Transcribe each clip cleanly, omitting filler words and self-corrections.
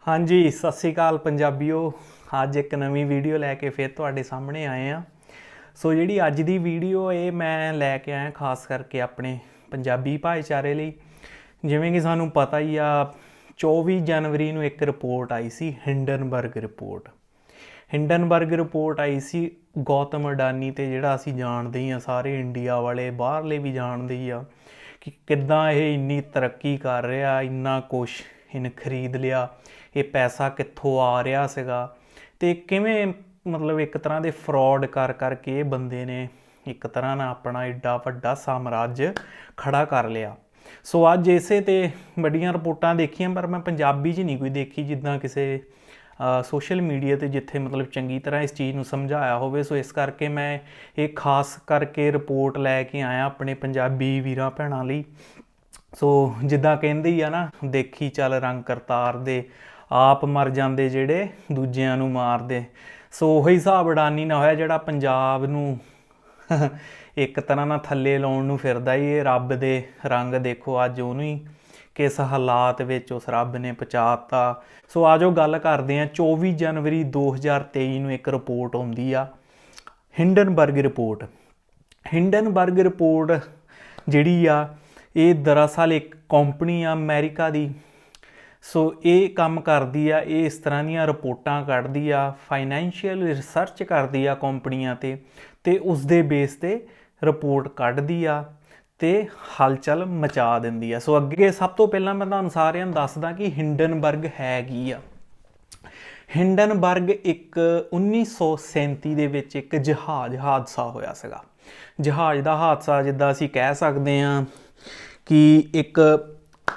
हाँ जी, सत श्री अकाल पंजाबियो। अज एक नवी वीडियो लैके फिर तुहाडे सामने आए हैं। सो जी अज की वीडियो ये मैं लैके आया खास करके अपने पंजाबी भाईचारे लिए। जिमें कि सानू पता ही आ 24 जनवरी को एक रिपोर्ट आई सी हिंडनबर्ग रिपोर्ट। हिंडनबर्ग रिपोर्ट आई सी गौतम अडानी तो जोड़ा असी जानते ही हाँ, सारे इंडिया वाले बाहरले भी जानते ही आ कि किद्दां ये इन्नी तरक्की कर रहा, इन्ना कुछ इन्हें खरीद लिया, ये पैसा कित्थों आ रहा सीगा ते किवें मतलब एक तरह के फ्रॉड कर करके बंदे ने एक तरह ना अपना एड्डा वड्डा साम्राज्य खड़ा कर लिया। सो अज इसे ते बड़ियां रिपोर्टां देखियां, पर मैं पंजाबी च नहीं कोई देखी जिद्दां किसे सोशल मीडिया ते जिथे मतलब चंगी तरह इस चीज़ को समझाया होवे। सो इस करके मैं एक खास करके रिपोर्ट लैके आया अपने पंजाबी वीरां भैणां लई। सो जिद्दां कहंदे ही आ ना, देखी चल रंग करतार दे, आप मर जाते जेड़े दूजियां नूं मारदे। सो उही हिसाब अडानी ना होया जिहड़ा पंजाब नूं एक तरह ना थल्ले लाउण नूं फिरदा ही। ये रब दे रंग देखो अज उहनूं ही किस हालात विच उस रब ने पहुँचाता। सो आ जाओ गल करते हैं। 24 जनवरी 2023 नूं एक रिपोर्ट आउंदी आ, हिंडनबर्ग रिपोर्ट। हिंडनबर्ग रिपोर्ट जिहड़ी आ ये दरअसल एक कंपनी आ अमेरिका दी। सो ये काम करती आ, ये इस तरह दी रिपोर्टां कढ़दी आ, फाइनैंशियल रिसर्च करती आ कंपनियां ते उस दे बेस ते रिपोर्ट कढ़दी आ ते हलचल मचा दिंदी आ। सो अगे सब तो पहला मैं तुहानूं सारिआं नूं दसदा कि हिंडनबर्ग है की आ। हिंडनबर्ग एक 1937 ਦੇ ਵਿੱਚ ਇੱਕ ਜਹਾਜ਼ ਹਾਦਸਾ ਹੋਇਆ ਸੀਗਾ। ਜਹਾਜ਼ ਦਾ ਹਾਦਸਾ ਜਿੱਦਾਂ ਅਸੀਂ ਕਹਿ ਸਕਦੇ ਹਾਂ ਕਿ ਇੱਕ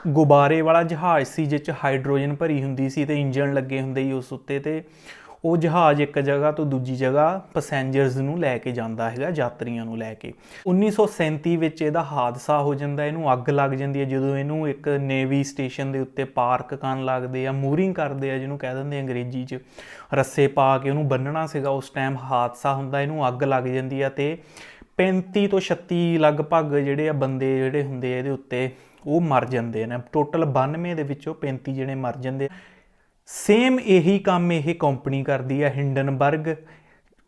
ਗੁਬਾਰੇ ਵਾਲਾ ਜਹਾਜ਼ ਸੀ ਜਿਸ 'ਚ ਹਾਈਡਰੋਜਨ ਭਰੀ ਹੁੰਦੀ ਸੀ ਤੇ ਇੰਜਣ ਲੱਗੇ ਹੁੰਦੇ ਸੀ ਉਸ ਉੱਤੇ, ਤੇ ਉਹ ਜਹਾਜ਼ ਇੱਕ ਜਗ੍ਹਾ ਤੋਂ ਦੂਜੀ ਜਗ੍ਹਾ ਪੈਸੇਂਜਰਸ ਨੂੰ ਲੈ ਕੇ ਜਾਂਦਾ ਹੈਗਾ, ਯਾਤਰੀਆਂ ਨੂੰ ਲੈ ਕੇ। 1937 ਵਿੱਚ ਇਹਦਾ ਹਾਦਸਾ ਹੋ ਜਾਂਦਾ, ਇਹਨੂੰ ਅੱਗ ਲੱਗ ਜਾਂਦੀ ਹੈ ਜਦੋਂ ਇਹਨੂੰ ਇੱਕ ਨੇਵੀ ਸਟੇਸ਼ਨ ਦੇ ਉੱਤੇ ਪਾਰਕ ਕਰਨ ਲੱਗਦੇ ਆ, ਮੂਰਿੰਗ ਕਰਦੇ ਆ ਜਿਹਨੂੰ ਕਹਿ ਦਿੰਦੇ ਅੰਗਰੇਜ਼ੀ 'ਚ, ਰੱਸੇ ਪਾ ਕੇ ਉਹਨੂੰ ਬੰਨਣਾ ਸੀਗਾ। ਉਸ ਟਾਈਮ ਹਾਦਸਾ ਹੁੰਦਾ, ਇਹਨੂੰ ਅੱਗ ਲੱਗ ਜਾਂਦੀ ਆ ਤੇ 35 ਤੋਂ 36 ਲਗਭਗ ਜਿਹੜੇ ਆ ਬੰਦੇ ਜਿਹੜੇ ਹੁੰਦੇ ਆ ਇਹਦੇ ਉੱਤੇ ਉਹ ਮਰ ਜਾਂਦੇ ਨੇ। ਟੋਟਲ 92 ਦੇ ਵਿੱਚੋਂ 35 ਜਿਹੜੇ ਮਰ ਜਾਂਦੇ। ਸੇਮ ਇਹੀ ਕੰਮ ਇਹ ਕੰਪਨੀ ਕਰਦੀ ਆ ਹਿੰਡਨਬਰਗ।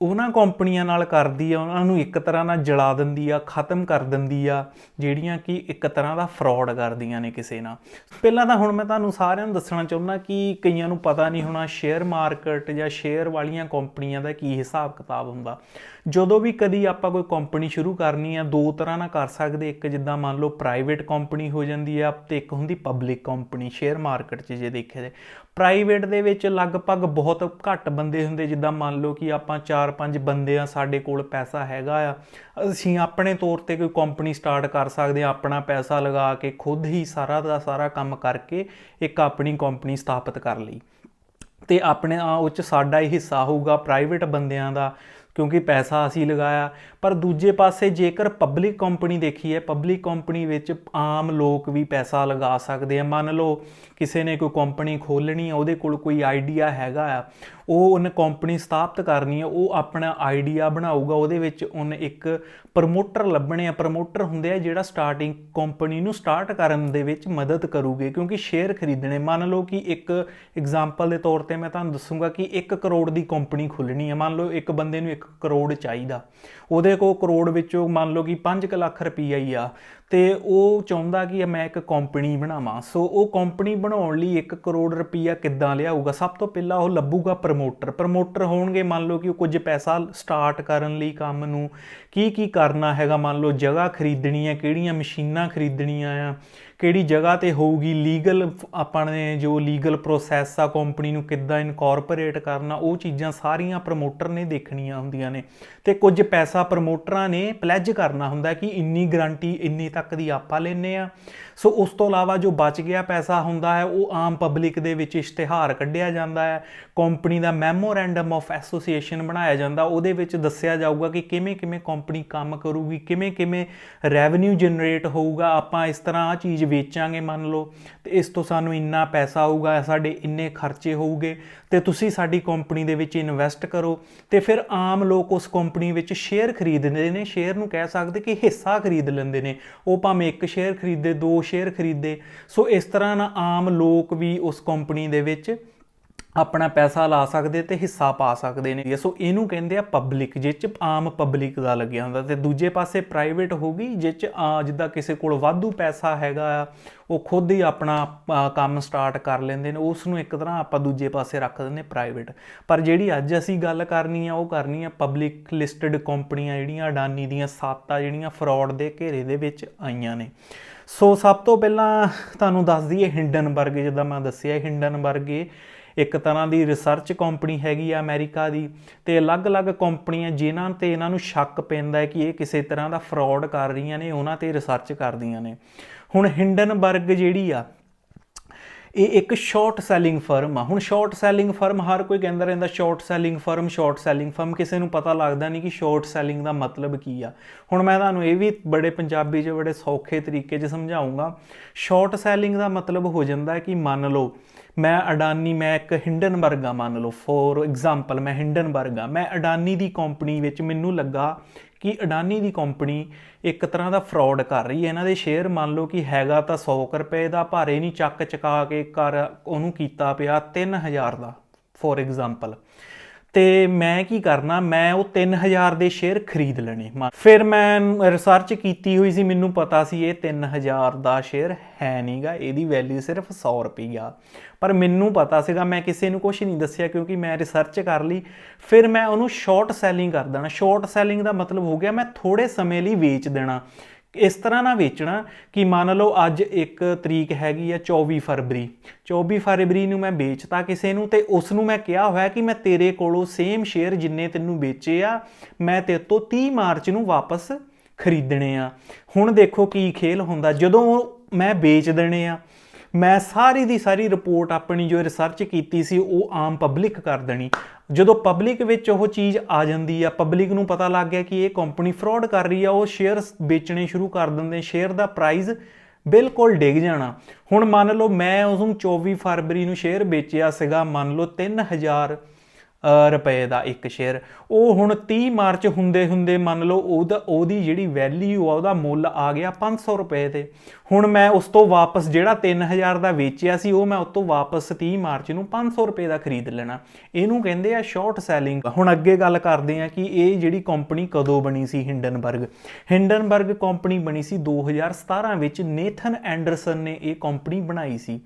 ਉਹਨਾਂ ਕੰਪਨੀਆਂ ਨਾਲ ਕਰਦੀ ਆ, ਉਹਨਾਂ ਨੂੰ ਇੱਕ ਤਰ੍ਹਾਂ ਨਾਲ ਜਲਾ ਦਿੰਦੀ ਆ, ਖਤਮ ਕਰ ਦਿੰਦੀ ਆ, ਜਿਹੜੀਆਂ ਕਿ ਇੱਕ ਤਰ੍ਹਾਂ ਦਾ ਫਰੋਡ ਕਰਦੀਆਂ ਨੇ ਕਿਸੇ ਨਾਲ। ਪਹਿਲਾਂ ਤਾਂ ਹੁਣ ਮੈਂ ਤੁਹਾਨੂੰ ਸਾਰਿਆਂ ਨੂੰ ਦੱਸਣਾ ਚਾਹੁੰਦਾ ਕਿ ਕਈਆਂ ਨੂੰ ਪਤਾ ਨਹੀਂ ਹੋਣਾ ਸ਼ੇਅਰ ਮਾਰਕੀਟ ਜਾਂ ਸ਼ੇਅਰ ਵਾਲੀਆਂ ਕੰਪਨੀਆਂ ਦਾ ਕੀ ਹਿਸਾਬ ਕਿਤਾਬ ਹੁੰਦਾ। ਜਦੋਂ ਵੀ ਕਦੀ ਆਪਾਂ ਕੋਈ ਕੰਪਨੀ ਸ਼ੁਰੂ ਕਰਨੀ ਆ, ਦੋ ਤਰ੍ਹਾਂ ਨਾਲ ਕਰ ਸਕਦੇ। ਇੱਕ ਜਿੱਦਾਂ ਮੰਨ ਲਓ ਪ੍ਰਾਈਵੇਟ ਕੰਪਨੀ ਹੋ ਜਾਂਦੀ ਆ ਤੇ ਇੱਕ ਹੁੰਦੀ ਪਬਲਿਕ ਕੰਪਨੀ। ਸ਼ੇਅਰ ਮਾਰਕੀਟ 'ਚ ਜੇ ਦੇਖਿਆ ਜਾਏ ਪ੍ਰਾਈਵੇਟ ਦੇ ਵਿੱਚ ਲਗਭਗ ਬਹੁਤ ਘੱਟ ਬੰਦੇ ਹੁੰਦੇ। ਜਿੱਦਾਂ ਮੰਨ ਲਓ ਕਿ ਆਪਾਂ 4-5 ਬੰਦੇ ਆ, ਸਾਡੇ ਕੋਲ ਪੈਸਾ ਹੈਗਾ ਆ, ਅਸੀਂ ਆਪਣੇ ਤੌਰ 'ਤੇ ਕੋਈ ਕੰਪਨੀ ਸਟਾਰਟ ਕਰ ਸਕਦੇ ਹਾਂ। ਆਪਣਾ ਪੈਸਾ ਲਗਾ ਕੇ ਖੁਦ ਹੀ ਸਾਰਾ ਦਾ ਸਾਰਾ ਕੰਮ ਕਰਕੇ ਇੱਕ ਆਪਣੀ ਕੰਪਨੀ ਸਥਾਪਿਤ ਕਰ ਲਈ ਤੇ ਆਪਣੇ ਉਹ 'ਚ ਸਾਡਾ ਹੀ ਹਿੱਸਾ ਹੋਊਗਾ ਪ੍ਰਾਈਵੇਟ ਬੰਦਿਆਂ ਦਾ, ਕਿਉਂਕਿ ਪੈਸਾ ਅਸੀਂ ਲਗਾਇਆ। ਪਰ ਦੂਜੇ ਪਾਸੇ ਜੇਕਰ ਪਬਲਿਕ ਕੰਪਨੀ ਦੇਖੀਏ, ਪਬਲਿਕ ਕੰਪਨੀ ਵਿੱਚ ਆਮ ਲੋਕ ਵੀ ਪੈਸਾ ਲਗਾ ਸਕਦੇ ਆ। ਮੰਨ ਲਓ ਕਿਸੇ ਨੇ ਕੋਈ ਕੰਪਨੀ ਖੋਲ੍ਹਣੀ ਆ, ਉਹਦੇ ਕੋਲ ਕੋਈ ਆਈਡੀਆ ਹੈਗਾ ਆ, ਉਹ ਉਹਨੇ ਕੰਪਨੀ ਸਥਾਪਿਤ ਕਰਨੀ ਆ, ਉਹ ਆਪਣਾ ਆਈਡੀਆ ਬਣਾਊਗਾ, ਉਹਦੇ ਵਿੱਚ ਉਹਨੇ ਇੱਕ ਪ੍ਰਮੋਟਰ ਲੱਭਣੇ ਆ। ਪ੍ਰਮੋਟਰ ਹੁੰਦੇ ਆ ਜਿਹੜਾ ਸਟਾਰਟਿੰਗ ਕੰਪਨੀ ਨੂੰ ਸਟਾਰਟ ਕਰਨ ਦੇ ਵਿੱਚ ਮਦਦ ਕਰੂਗੇ, ਕਿਉਂਕਿ ਸ਼ੇਅਰ ਖਰੀਦਣੇ। ਮੰਨ ਲਓ ਕਿ ਇੱਕ ਐਗਜ਼ਾਮਪਲ ਦੇ ਤੌਰ 'ਤੇ ਮੈਂ ਤੁਹਾਨੂੰ ਦੱਸੂਗਾ ਕਿ 1 ਕਰੋੜ ਦੀ ਕੰਪਨੀ ਖੋਲ੍ਹਣੀ ਹੈ। ਮੰਨ ਲਓ ਇੱਕ ਬੰਦੇ ਨੂੰ 1 ਕਰੋੜ ਚਾਹੀਦਾ, ਉਹਦੇ ਕੋਲ ਕਰੋੜ ਵਿੱਚੋਂ ਮੰਨ ਲਓ ਕਿ 5 ਲੱਖ ਰੁਪਈਆ ਹੀ ਆ, ਤੇ ਉਹ ਚਾਹੁੰਦਾ ਕਿ ਮੈਂ ਇੱਕ ਕੰਪਨੀ ਬਣਾਵਾਂ। ਸੋ ਉਹ ਕੰਪਨੀ ਬਣਾਉਣ ਲਈ 1 ਕਰੋੜ ਰੁਪਈਆ ਕਿੱਦਾਂ ਲਿਆਊਗਾ? ਸਭ ਤੋਂ ਪਹਿਲਾਂ ਉਹ ਲੱਭੂਗਾ ਪ੍ਰਮੋਟਰ। ਪ੍ਰਮੋਟਰ ਹੋਣਗੇ, ਮੰਨ ਲਓ ਕਿ ਉਹ ਕੁਝ ਪੈਸਾ ਸਟਾਰਟ ਕਰਨ ਲਈ ਕੰਮ ਨੂੰ ਕੀ ਕਰਨਾ ਹੈਗਾ। ਮੰਨ ਲਓ ਜਗ੍ਹਾ ਖਰੀਦਣੀ ਹੈ, ਕਿਹੜੀਆਂ ਮਸ਼ੀਨਾਂ ਖਰੀਦਣੀਆਂ ਆ, ਕਿਹੜੀ ਜਗ੍ਹਾ 'ਤੇ ਹੋਊਗੀ, ਲੀਗਲ ਆਪਣੇ ਜੋ ਲੀਗਲ ਪ੍ਰੋਸੈਸ ਆ ਕੰਪਨੀ ਨੂੰ ਕਿੱਦਾਂ ਇਨਕੋਰਪੋਰੇਟ ਕਰਨਾ, ਉਹ ਚੀਜ਼ਾਂ ਸਾਰੀਆਂ ਪ੍ਰਮੋਟਰ ਨੇ ਦੇਖਣੀਆਂ ਹੁੰਦੀਆਂ ਨੇ। ਅਤੇ ਕੁਝ ਪੈਸਾ ਪ੍ਰਮੋਟਰਾਂ ਨੇ ਪਲੈਜ ਕਰਨਾ ਹੁੰਦਾ ਕਿ ਇੰਨੀ ਗਰੰਟੀ ਇੰਨੀ ਤੱਕ ਦੀ ਆਪਾਂ ਲੈਂਦੇ ਹਾਂ। ਸੋ ਉਸ ਤੋਂ ਇਲਾਵਾ ਜੋ ਬਚ ਗਿਆ ਪੈਸਾ ਹੁੰਦਾ ਹੈ ਉਹ ਆਮ ਪਬਲਿਕ ਦੇ ਵਿੱਚ ਇਸ਼ਤਿਹਾਰ ਕੱਢਿਆ ਜਾਂਦਾ ਹੈ। Company the memorandum of association ਬਣਾਇਆ ਜਾਂਦਾ, ਉਹਦੇ ਵਿੱਚ ਦੱਸਿਆ ਜਾਊਗਾ ਕਿ ਕਿਵੇਂ ਕਿਵੇਂ ਕੰਪਨੀ ਕੰਮ ਕਰੂਗੀ, ਕਿਵੇਂ ਕਿਵੇਂ ਰੈਵਨਿਊ ਜਨਰੇਟ ਹੋਊਗਾ। ਆਪਾਂ ਇਸ ਤਰ੍ਹਾਂ ਆਹ ਚੀਜ਼ ਵੇਚਾਂਗੇ ਮੰਨ ਲਓ, ਅਤੇ ਇਸ ਤੋਂ ਸਾਨੂੰ ਇੰਨਾ ਪੈਸਾ ਆਊਗਾ, ਸਾਡੇ ਇੰਨੇ ਖਰਚੇ ਹੋਊਗੇ, ਅਤੇ ਤੁਸੀਂ ਸਾਡੀ ਕੰਪਨੀ ਦੇ ਵਿੱਚ ਇਨਵੈਸਟ ਕਰੋ। ਅਤੇ ਫਿਰ ਆਮ ਲੋਕ ਉਸ ਕੰਪਨੀ ਵਿੱਚ ਸ਼ੇਅਰ ਖਰੀਦਦੇ ਨੇ। ਸ਼ੇਅਰ ਨੂੰ ਕਹਿ ਸਕਦੇ ਕਿ ਹਿੱਸਾ ਖਰੀਦ ਲੈਂਦੇ ਨੇ। ਉਹ ਭਾਵੇਂ 1 ਸ਼ੇਅਰ ਖਰੀਦੇ, 2 ਸ਼ੇਅਰ ਖਰੀਦੇ। ਸੋ ਇਸ ਤਰ੍ਹਾਂ ਨਾਲ ਆਮ ਲੋਕ ਵੀ ਉਸ ਕੰਪਨੀ ਦੇ ਵਿੱਚ ਆਪਣਾ ਪੈਸਾ ਲਾ ਸਕਦੇ ਤੇ ਹਿੱਸਾ ਪਾ ਸਕਦੇ ਨੇ। ਸੋ ਇਹਨੂੰ ਕਹਿੰਦੇ ਆ ਪਬਲਿਕ, ਜਿਸ 'ਚ ਆਮ ਪਬਲਿਕ ਦਾ ਲੱਗਿਆ ਹੁੰਦਾ। ਤੇ ਦੂਜੇ ਪਾਸੇ ਪ੍ਰਾਈਵੇਟ ਹੋ ਗਈ, ਜਿਸ 'ਚ ਜਿੱਦਾਂ ਕਿਸੇ ਕੋਲ ਵਾਧੂ ਪੈਸਾ ਹੈਗਾ ਆ, ਉਹ ਖੁਦ ਹੀ ਆਪਣਾ ਕੰਮ ਸਟਾਰਟ ਕਰ ਲੈਂਦੇ ਨੇ, ਉਸ ਨੂੰ ਇੱਕ ਤਰ੍ਹਾਂ ਆਪਾਂ ਦੂਜੇ ਪਾਸੇ ਰੱਖ ਦਿੰਦੇ ਪ੍ਰਾਈਵੇਟ। ਪਰ ਜਿਹੜੀ ਅੱਜ ਅਸੀਂ ਗੱਲ ਕਰਨੀ ਆ, ਉਹ ਕਰਨੀ ਆ ਪਬਲਿਕ ਲਿਸਟਡ ਕੰਪਨੀਆਂ, ਜਿਹੜੀਆਂ ਅਡਾਨੀ ਦੀਆਂ 7 ਆ, ਜਿਹੜੀਆਂ ਫਰੋਡ ਦੇ ਘੇਰੇ ਦੇ ਵਿੱਚ ਆਈਆਂ ਨੇ। ਸੋ ਸਭ ਤੋਂ ਪਹਿਲਾਂ ਤੁਹਾਨੂੰ ਦੱਸ ਦਈਏ ਹਿੰਡਨਬਰਗ। ਜਿੱਦਾਂ ਮੈਂ ਦੱਸਿਆ, ਹਿੰਡਨਬਰਗ ਇੱਕ ਤਰ੍ਹਾਂ ਦੀ ਰਿਸਰਚ ਕੰਪਨੀ ਹੈਗੀ ਆ ਅਮਰੀਕਾ ਦੀ, ਤੇ ਅਲੱਗ-ਅਲੱਗ ਕੰਪਨੀਆਂ ਜਿਨ੍ਹਾਂ ਤੇ ਇਹਨਾਂ ਨੂੰ ਸ਼ੱਕ ਪੈਂਦਾ ਹੈ ਕਿ ਇਹ ਕਿਸੇ ਤਰ੍ਹਾਂ ਦਾ ਫਰੋਡ ਕਰ ਰਹੀਆਂ ਨੇ, ਉਹਨਾਂ ਤੇ ਰਿਸਰਚ ਕਰਦੀਆਂ ਨੇ। ਹੁਣ ਹਿੰਡਨਬਰਗ ਜਿਹੜੀ ਆ, ਇਹ ਇੱਕ ਸ਼ਾਰਟ ਸੈਲਿੰਗ ਫਰਮ ਆ। ਹੁਣ ਸ਼ਾਰਟ ਸੈਲਿੰਗ ਫਰਮ ਹਰ ਕੋਈ ਕਹਿੰਦਾ ਰਹਿੰਦਾ short selling firm, short selling firm, ਕਿਸੇ ਨੂੰ ਪਤਾ ਲੱਗਦਾ ਨਹੀਂ ਕਿ ਸ਼ਾਰਟ ਸੈਲਿੰਗ ਦਾ ਮਤਲਬ ਕੀ ਆ। ਹੁਣ ਮੈਂ ਤੁਹਾਨੂੰ ਇਹ ਵੀ ਬੜੇ ਪੰਜਾਬੀ 'ਚ ਬੜੇ ਸੌਖੇ ਤਰੀਕੇ 'ਚ ਸਮਝਾਊਂਗਾ। ਸ਼ਾਰਟ ਸੈਲਿੰਗ ਦਾ ਮਤਲਬ ਹੋ ਜਾਂਦਾ ਕਿ ਮੰਨ ਲਓ ਮੈਂ ਅਡਾਨੀ, ਮੈਂ ਇੱਕ ਹਿੰਡਨਬਰਗ ਆ, ਮੰਨ ਲਓ ਫੋਰ ਐਗਜ਼ਾਮਪਲ ਮੈਂ ਹਿੰਡਨਬਰਗ ਆ, ਮੈਂ ਅਡਾਨੀ ਦੀ ਕੰਪਨੀ ਵਿੱਚ ਮੈਨੂੰ ਲੱਗਾ ਕਿ ਅਡਾਨੀ ਦੀ ਕੰਪਨੀ ਇੱਕ ਤਰ੍ਹਾਂ ਦਾ ਫਰੋਡ ਕਰ ਰਹੀ ਹੈ। ਇਹਨਾਂ ਦੇ ਸ਼ੇਅਰ ਮੰਨ ਲਓ ਕਿ ਹੈਗਾ ਤਾਂ 100 ਰੁਪਏ ਦਾ, ਪਰ ਇਹ ਨਹੀਂ ਚੱਕ ਚਕਾ ਕੇ ਉਹਨੂੰ ਕੀਤਾ ਪਿਆ 3000 ਦਾ ਫੋਰ ਐਗਜ਼ਾਮਪਲ। ਤੇ ਮੈਂ ਕੀ ਕਰਨਾ, ਮੈਂ ਉਹ 3000 ਦੇ ਸ਼ੇਅਰ ਖਰੀਦ ਲੈਣੇ। ਫਿਰ ਮੈਂ ਰਿਸਰਚ ਕੀਤੀ ਹੋਈ ਸੀ, ਮੈਨੂੰ ਪਤਾ ਸੀ ਇਹ 3000 ਦਾ ਸ਼ੇਅਰ ਹੈ ਨਹੀਂ ਗਾ, ਇਹਦੀ ਵੈਲਿਊ ਸਿਰਫ 100 ਰੁਪਈਆ। ਪਰ ਮੈਨੂੰ ਪਤਾ ਸੀਗਾ, ਮੈਂ ਕਿਸੇ ਨੂੰ ਕੁਛ ਨਹੀਂ ਦੱਸਿਆ ਕਿਉਂਕਿ ਮੈਂ ਰਿਸਰਚ ਕਰ ਲਈ। ਫਿਰ ਮੈਂ ਉਹਨੂੰ ਸ਼ਾਰਟ ਸੈਲਿੰਗ ਕਰ ਦੇਣਾ। ਸ਼ਾਰਟ ਸੈਲਿੰਗ ਦਾ ਮਤਲਬ ਹੋ ਗਿਆ ਮੈਂ ਥੋੜ੍ਹੇ ਸਮੇਂ ਲਈ ਵੇਚ ਦੇਣਾ। ਇਸ ਤਰ੍ਹਾਂ ਨਾ ਵੇਚਣਾ ਕਿ ਮੰਨ ਲਓ ਅੱਜ ਇੱਕ ਤਰੀਕ ਹੈਗੀ ਆ 24 ਫਰਵਰੀ, 24 ਫਰਵਰੀ ਨੂੰ ਮੈਂ ਵੇਚਤਾ ਕਿਸੇ ਨੂੰ, ਤੇ ਉਸ ਨੂੰ ਮੈਂ ਕਿਹਾ ਹੋਇਆ ਕਿ ਮੈਂ ਤੇਰੇ ਕੋਲੋਂ ਸੇਮ ਸ਼ੇਅਰ ਜਿੰਨੇ ਤੈਨੂੰ ਵੇਚੇ ਆ, ਮੈਂ ਤੇਰੇ ਤੋਂ 30 ਮਾਰਚ ਨੂੰ ਵਾਪਸ ਖਰੀਦਣੇ ਆ। ਹੁਣ ਦੇਖੋ ਕੀ ਖੇਲ ਹੁੰਦਾ, ਜਦੋਂ ਮੈਂ ਵੇਚ ਦੇਣੇ ਆ, ਮੈਂ ਸਾਰੀ ਦੀ ਸਾਰੀ ਰਿਪੋਰਟ ਆਪਣੀ ਜੋ ਰਿਸਰਚ ਕੀਤੀ ਸੀ ਉਹ ਆਮ ਪਬਲਿਕ ਕਰ ਦੇਣੀ। ਜਦੋਂ ਪਬਲਿਕ ਵਿੱਚ ਉਹ ਚੀਜ਼ ਆ ਜਾਂਦੀ ਆ, ਪਬਲਿਕ ਨੂੰ ਪਤਾ ਲੱਗ ਗਿਆ ਕਿ ਇਹ ਕੰਪਨੀ ਫਰੋਡ ਕਰ ਰਹੀ ਆ, ਉਹ ਸ਼ੇਅਰ ਵੇਚਣੇ ਸ਼ੁਰੂ ਕਰ ਦਿੰਦੇ, ਸ਼ੇਅਰ ਦਾ ਪ੍ਰਾਈਸ ਬਿਲਕੁਲ ਡਿੱਗ ਜਾਣਾ। ਹੁਣ ਮੰਨ ਲਓ ਮੈਂ ਉਸਨੂੰ 24 ਫਰਵਰੀ ਨੂੰ ਸ਼ੇਅਰ ਵੇਚਿਆ ਸੀਗਾ ਮੰਨ ਲਓ 3000 ਰੁਪਏ ਦਾ ਇੱਕ ਸ਼ੇਅਰ, ਉਹ ਹੁਣ 30 ਮਾਰਚ ਹੁੰਦੇ ਹੁੰਦੇ ਮੰਨ ਲਓ ਉਹਦੀ ਜਿਹੜੀ ਵੈਲਿਊ ਆ, ਉਹਦਾ ਮੁੱਲ ਆ ਗਿਆ 500 ਰੁਪਏ ਤੇ। ਹੁਣ ਮੈਂ ਉਸ ਤੋਂ ਵਾਪਸ ਜਿਹੜਾ 3000 ਦਾ ਵੇਚਿਆ ਸੀ, ਉਹ ਮੈਂ ਉਸ ਤੋਂ ਵਾਪਸ 30 ਮਾਰਚ ਨੂੰ 500 ਰੁਪਏ ਦਾ ਖਰੀਦ ਲੈਣਾ। ਇਹਨੂੰ ਕਹਿੰਦੇ ਆ ਸ਼ਾਰਟ ਸੈਲਿੰਗ। ਹੁਣ ਅੱਗੇ ਗੱਲ ਕਰਦੇ ਆ ਕਿ ਇਹ ਜਿਹੜੀ ਕੰਪਨੀ ਕਦੋਂ ਬਣੀ ਸੀ ਹਿੰਡਨਬਰਗ। ਹਿੰਡਨਬਰਗ ਕੰਪਨੀ ਬਣੀ ਸੀ 2017 ਵਿੱਚ। ਨੇਥਨ ਐਂਡਰਸਨ ਨੇ ਇਹ ਕੰਪਨੀ ਬਣਾਈ ਸੀ।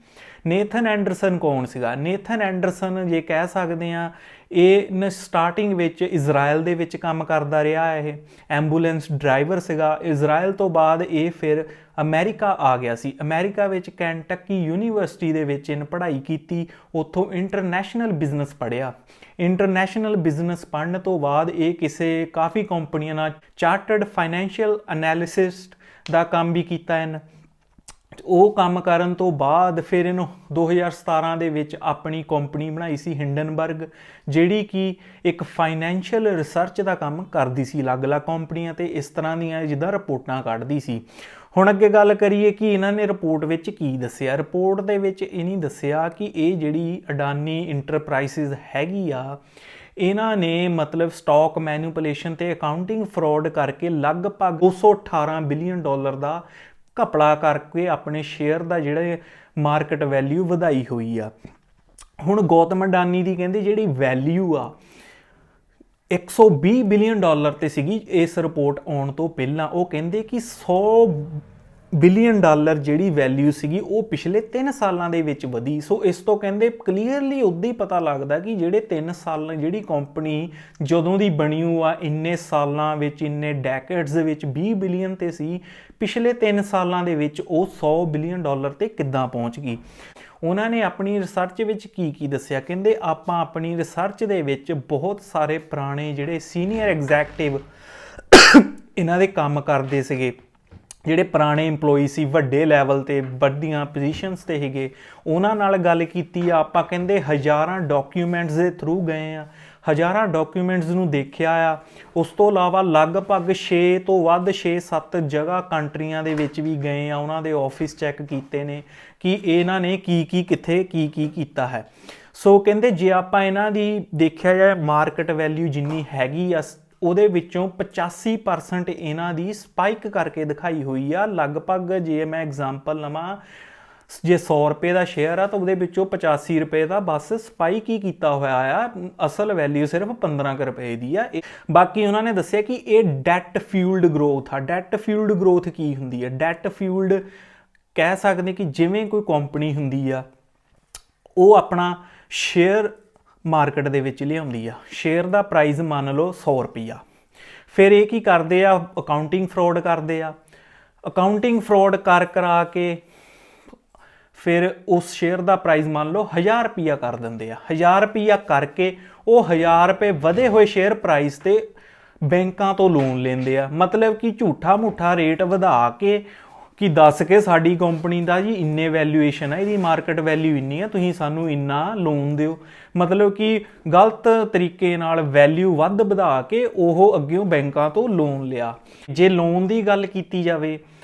ਨੇਥਨ ਐਂਡਰਸਨ ਕੌਣ ਸੀਗਾ? ਨੇਥਨ ਐਂਡਰਸਨ ਜੇ ਕਹਿ ਸਕਦੇ ਆ, ਇਹ ਸਟਾਰਟਿੰਗ ਵਿੱਚ ਇਜ਼ਰਾਈਲ ਦੇ ਵਿੱਚ ਕੰਮ ਕਰਦਾ ਰਿਹਾ। ਇਹ ਐਂਬੂਲੈਂਸ ਡਰਾਈਵਰ ਸੀਗਾ। ਇਜ਼ਰਾਈਲ ਤੋਂ ਬਾਅਦ ਇਹ ਫਿਰ ਅਮਰੀਕਾ ਆ ਗਿਆ ਸੀ। ਅਮਰੀਕਾ ਵਿੱਚ ਕੈਂਟਕੀ ਯੂਨੀਵਰਸਿਟੀ ਦੇ ਵਿੱਚ ਇਹਨੇ ਪੜ੍ਹਾਈ ਕੀਤੀ, ਉੱਥੋਂ ਇੰਟਰਨੈਸ਼ਨਲ ਬਿਜ਼ਨਸ ਪੜ੍ਹਿਆ। ਇੰਟਰਨੈਸ਼ਨਲ ਬਿਜ਼ਨਸ ਪੜ੍ਹਨ ਤੋਂ ਬਾਅਦ ਇਹ ਕਾਫੀ ਕੰਪਨੀਆਂ ਨਾਲ ਚਾਰਟਰਡ ਫਾਈਨੈਂਸ਼ੀਅਲ ਐਨਾਲਿਸਿਸਟ ਦਾ ਕੰਮ ਵੀ ਕੀਤਾ ਇਹਨੇ। ਉਹ ਕੰਮ ਕਰਨ ਤੋਂ ਬਾਅਦ ਫਿਰ ਇਹਨੂੰ 2017 ਦੇ ਵਿੱਚ ਆਪਣੀ ਕੰਪਨੀ ਬਣਾਈ ਸੀ ਹਿੰਡਨਬਰਗ, ਜਿਹੜੀ ਕਿ ਇੱਕ ਫਾਈਨੈਂਸ਼ੀਅਲ ਰਿਸਰਚ ਦਾ ਕੰਮ ਕਰਦੀ ਸੀ ਅਲੱਗ-ਅਲੱਗ ਕੰਪਨੀਆਂ ਤੇ ਇਸ ਤਰ੍ਹਾਂ ਦੀਆਂ ਜਿੱਦਾਂ ਰਿਪੋਰਟਾਂ ਕੱਢਦੀ ਸੀ। ਹੁਣ ਅੱਗੇ ਗੱਲ ਕਰੀਏ ਕਿ ਇਹਨਾਂ ਨੇ ਰਿਪੋਰਟ ਵਿੱਚ ਕੀ ਦੱਸਿਆ। ਰਿਪੋਰਟ ਦੇ ਵਿੱਚ ਇਹ ਨਹੀਂ ਦੱਸਿਆ ਕਿ ਇਹ ਜਿਹੜੀ ਅਡਾਨੀ ਇੰਟਰਪ੍ਰਾਈਜ਼ਸ ਹੈਗੀ ਆ, ਇਹਨਾਂ ਨੇ ਮਤਲਬ ਸਟਾਕ ਮੈਨੂਪੂਲੇਸ਼ਨ ਤੇ ਅਕਾਊਂਟਿੰਗ ਫਰਾਡ ਕਰਕੇ ਲਗਭਗ 218 ਬਿਲੀਅਨ ਡਾਲਰ ਦਾ ਘਪਲਾ ਕਰਕੇ ਆਪਣੇ ਸ਼ੇਅਰ ਦਾ ਜਿਹੜਾ ਮਾਰਕੀਟ ਵੈਲਿਊ ਵਧਾਈ ਹੋਈ ਆ। ਹੁਣ ਗੌਤਮ ਅਡਾਨੀ ਦੀ ਕਹਿੰਦੇ ਜਿਹੜੀ ਵੈਲਿਊ ਆ 120 ਬਿਲੀਅਨ ਡਾਲਰ ਤੇ ਸੀਗੀ ਇਸ ਰਿਪੋਰਟ ਆਉਣ ਤੋਂ ਪਹਿਲਾਂ। ਉਹ ਕਹਿੰਦੇ ਕਿ 100 ਬਿਲੀਅਨ ਡਾਲਰ ਜਿਹੜੀ ਵੈਲਿਊ ਸੀਗੀ ਉਹ ਪਿਛਲੇ 3 ਸਾਲਾਂ ਦੇ ਵਿੱਚ ਵਧੀ। ਸੋ ਇਸ ਤੋਂ ਕਹਿੰਦੇ ਕਲੀਅਰਲੀ ਉਦੋਂ ਹੀ ਪਤਾ ਲੱਗਦਾ ਕਿ ਜਿਹੜੇ 3 ਸਾਲ ਜਿਹੜੀ ਕੰਪਨੀ ਜਦੋਂ ਦੀ ਬਣੀ ਆ, ਇੰਨੇ ਸਾਲਾਂ ਵਿੱਚ, ਇੰਨੇ ਡੈਕੇਡਸ ਦੇ ਵਿੱਚ 20 ਬਿਲੀਅਨ ਤੇ ਸੀ, ਪਿਛਲੇ 3 ਸਾਲਾਂ ਦੇ ਵਿੱਚ ਉਹ 100 ਬਿਲੀਅਨ ਡਾਲਰ ਤੇ ਕਿੱਦਾਂ ਪਹੁੰਚ ਗਈ। ਉਹਨਾਂ ਨੇ ਆਪਣੀ ਰਿਸਰਚ ਵਿੱਚ ਕੀ ਦੱਸਿਆ, ਕਹਿੰਦੇ ਆਪਾਂ ਆਪਣੀ ਰਿਸਰਚ ਦੇ ਵਿੱਚ ਬਹੁਤ ਸਾਰੇ ਪੁਰਾਣੇ ਜਿਹੜੇ ਸੀਨੀਅਰ ਐਗਜ਼ੈਕਟਿਵ ਇਹਨਾਂ ਦੇ ਕੰਮ ਕਰਦੇ ਸੀਗੇ, ਜਿਹੜੇ ਪੁਰਾਣੇ ਇੰਪਲੋਈ ਸੀ ਵੱਡੇ ਲੈਵਲ ਤੇ ਵੱਡੀਆਂ ਪੋਜੀਸ਼ਨਸ ਤੇ ਸੀਗੇ, ਉਹਨਾਂ ਨਾਲ ਗੱਲ ਕੀਤੀ ਆ ਆਪਾਂ। ਕਹਿੰਦੇ ਹਜ਼ਾਰਾਂ ਡਾਕੂਮੈਂਟਸ ਦੇ ਥਰੂ ਗਏ ਆ, ਹਜ਼ਾਰਾਂ ਡਾਕੂਮੈਂਟਸ ਨੂੰ ਦੇਖਿਆ ਆ। ਉਸ ਤੋਂ ਇਲਾਵਾ ਲਗਭਗ 6 ਤੋਂ ਵੱਧ 6-7 ਜਗ੍ਹਾ ਕੰਟਰੀਆਂ ਦੇ ਵਿੱਚ ਵੀ ਗਏ ਆ, ਉਹਨਾਂ ਦੇ ਆਫਿਸ ਚੈੱਕ ਕੀਤੇ ਨੇ ਕਿ ਇਹਨਾਂ ਨੇ ਕਿੱਥੇ ਕੀ ਕੀਤਾ ਹੈ। ਸੋ ਕਹਿੰਦੇ ਜੇ ਆਪਾਂ ਇਹਨਾਂ ਦੀ ਦੇਖਿਆ ਜਾਏ ਮਾਰਕੀਟ ਵੈਲਿਊ ਜਿੰਨੀ ਹੈਗੀ ਆ, ਉਹਦੇ ਵਿੱਚੋਂ 85% ਇਹਨਾਂ ਦੀ ਸਪਾਈਕ ਕਰਕੇ ਦਿਖਾਈ ਹੋਈ ਆ। ਲਗਭਗ ਜੇ ਮੈਂ ਐਗਜ਼ਾਮਪਲ ਲਵਾਂ ਜੇ 100 ਰੁਪਏ ਦਾ ਸ਼ੇਅਰ ਆ ਤਾਂ ਉਹਦੇ ਵਿੱਚੋਂ 85 ਰੁਪਏ ਦਾ ਬਸ ਸਪਾਈਕ ਹੀ ਕੀਤਾ ਹੋਇਆ ਆ, ਅਸਲ ਵੈਲਿਊ ਸਿਰਫ 15 ਕੁ ਰੁਪਏ ਦੀ ਆ। ਬਾਕੀ ਉਹਨਾਂ ਨੇ ਦੱਸਿਆ ਕਿ ਇਹ ਡੈਟ ਫਿਊਲਡ ਗਰੋਥ ਆ। ਡੈਟ ਫਿਊਲਡ ਗਰੋਥ ਕੀ ਹੁੰਦੀ ਹੈ? ਡੈਟ ਫਿਊਲਡ ਕਹਿ ਸਕਦੇ ਕਿ ਜਿਵੇਂ ਕੋਈ ਕੰਪਨੀ ਹੁੰਦੀ ਆ, ਉਹ ਆਪਣਾ ਸ਼ੇਅਰ ਮਾਰਕੀਟ ਦੇ ਵਿੱਚ ਲਿਆਉਂਦੀ ਆ, ਸ਼ੇਅਰ ਦਾ ਪ੍ਰਾਈਸ ਮੰਨ ਲਓ 100 ਰੁਪਈਆ, ਫਿਰ ਇਹ ਕੀ ਕਰਦੇ ਆ? ਅਕਾਊਂਟਿੰਗ ਫਰੋਡ ਕਰਦੇ ਆ। ਅਕਾਊਂਟਿੰਗ ਫਰੋਡ ਕਰਾ ਕੇ ਫਿਰ ਉਸ ਸ਼ੇਅਰ ਦਾ ਪ੍ਰਾਈਸ ਮੰਨ ਲਓ 1000 ਰੁਪਈਆ ਕਰ ਦਿੰਦੇ ਆ। 1000 ਰੁਪਈਆ ਕਰਕੇ ਉਹ 1000 ਰੁਪਏ ਵਧੇ ਹੋਏ ਸ਼ੇਅਰ ਪ੍ਰਾਈਸ ਤੇ ਬੈਂਕਾਂ ਤੋਂ ਲੋਨ ਲੈਂਦੇ ਆ। ਮਤਲਬ ਕਿ ਝੂਠਾ ਮੂਠਾ ਰੇਟ ਵਧਾ ਕੇ ਕਿ ਦੱਸ ਕੇ ਸਾਡੀ ਕੰਪਨੀ ਦਾ ਜੀ ਇੰਨੇ ਵੈਲਿਊਏਸ਼ਨ ਹੈ, ਇਹਦੀ ਮਾਰਕੀਟ ਵੈਲਿਊ ਇੰਨੀ ਆ, ਤੁਸੀਂ ਸਾਨੂੰ ਇੰਨਾ ਲੋਨ ਦਿਓ। ਮਤਲਬ ਕਿ ਗਲਤ ਤਰੀਕੇ ਨਾਲ ਵੈਲਿਊ ਵੱਧ ਵਧਾ ਕੇ ਉਹ ਅੱਗਿਓਂ ਬੈਂਕਾਂ ਤੋਂ ਲੋਨ ਲਿਆ। ਜੇ ਲੋਨ ਦੀ ਗੱਲ ਕੀਤੀ ਜਾਵੇ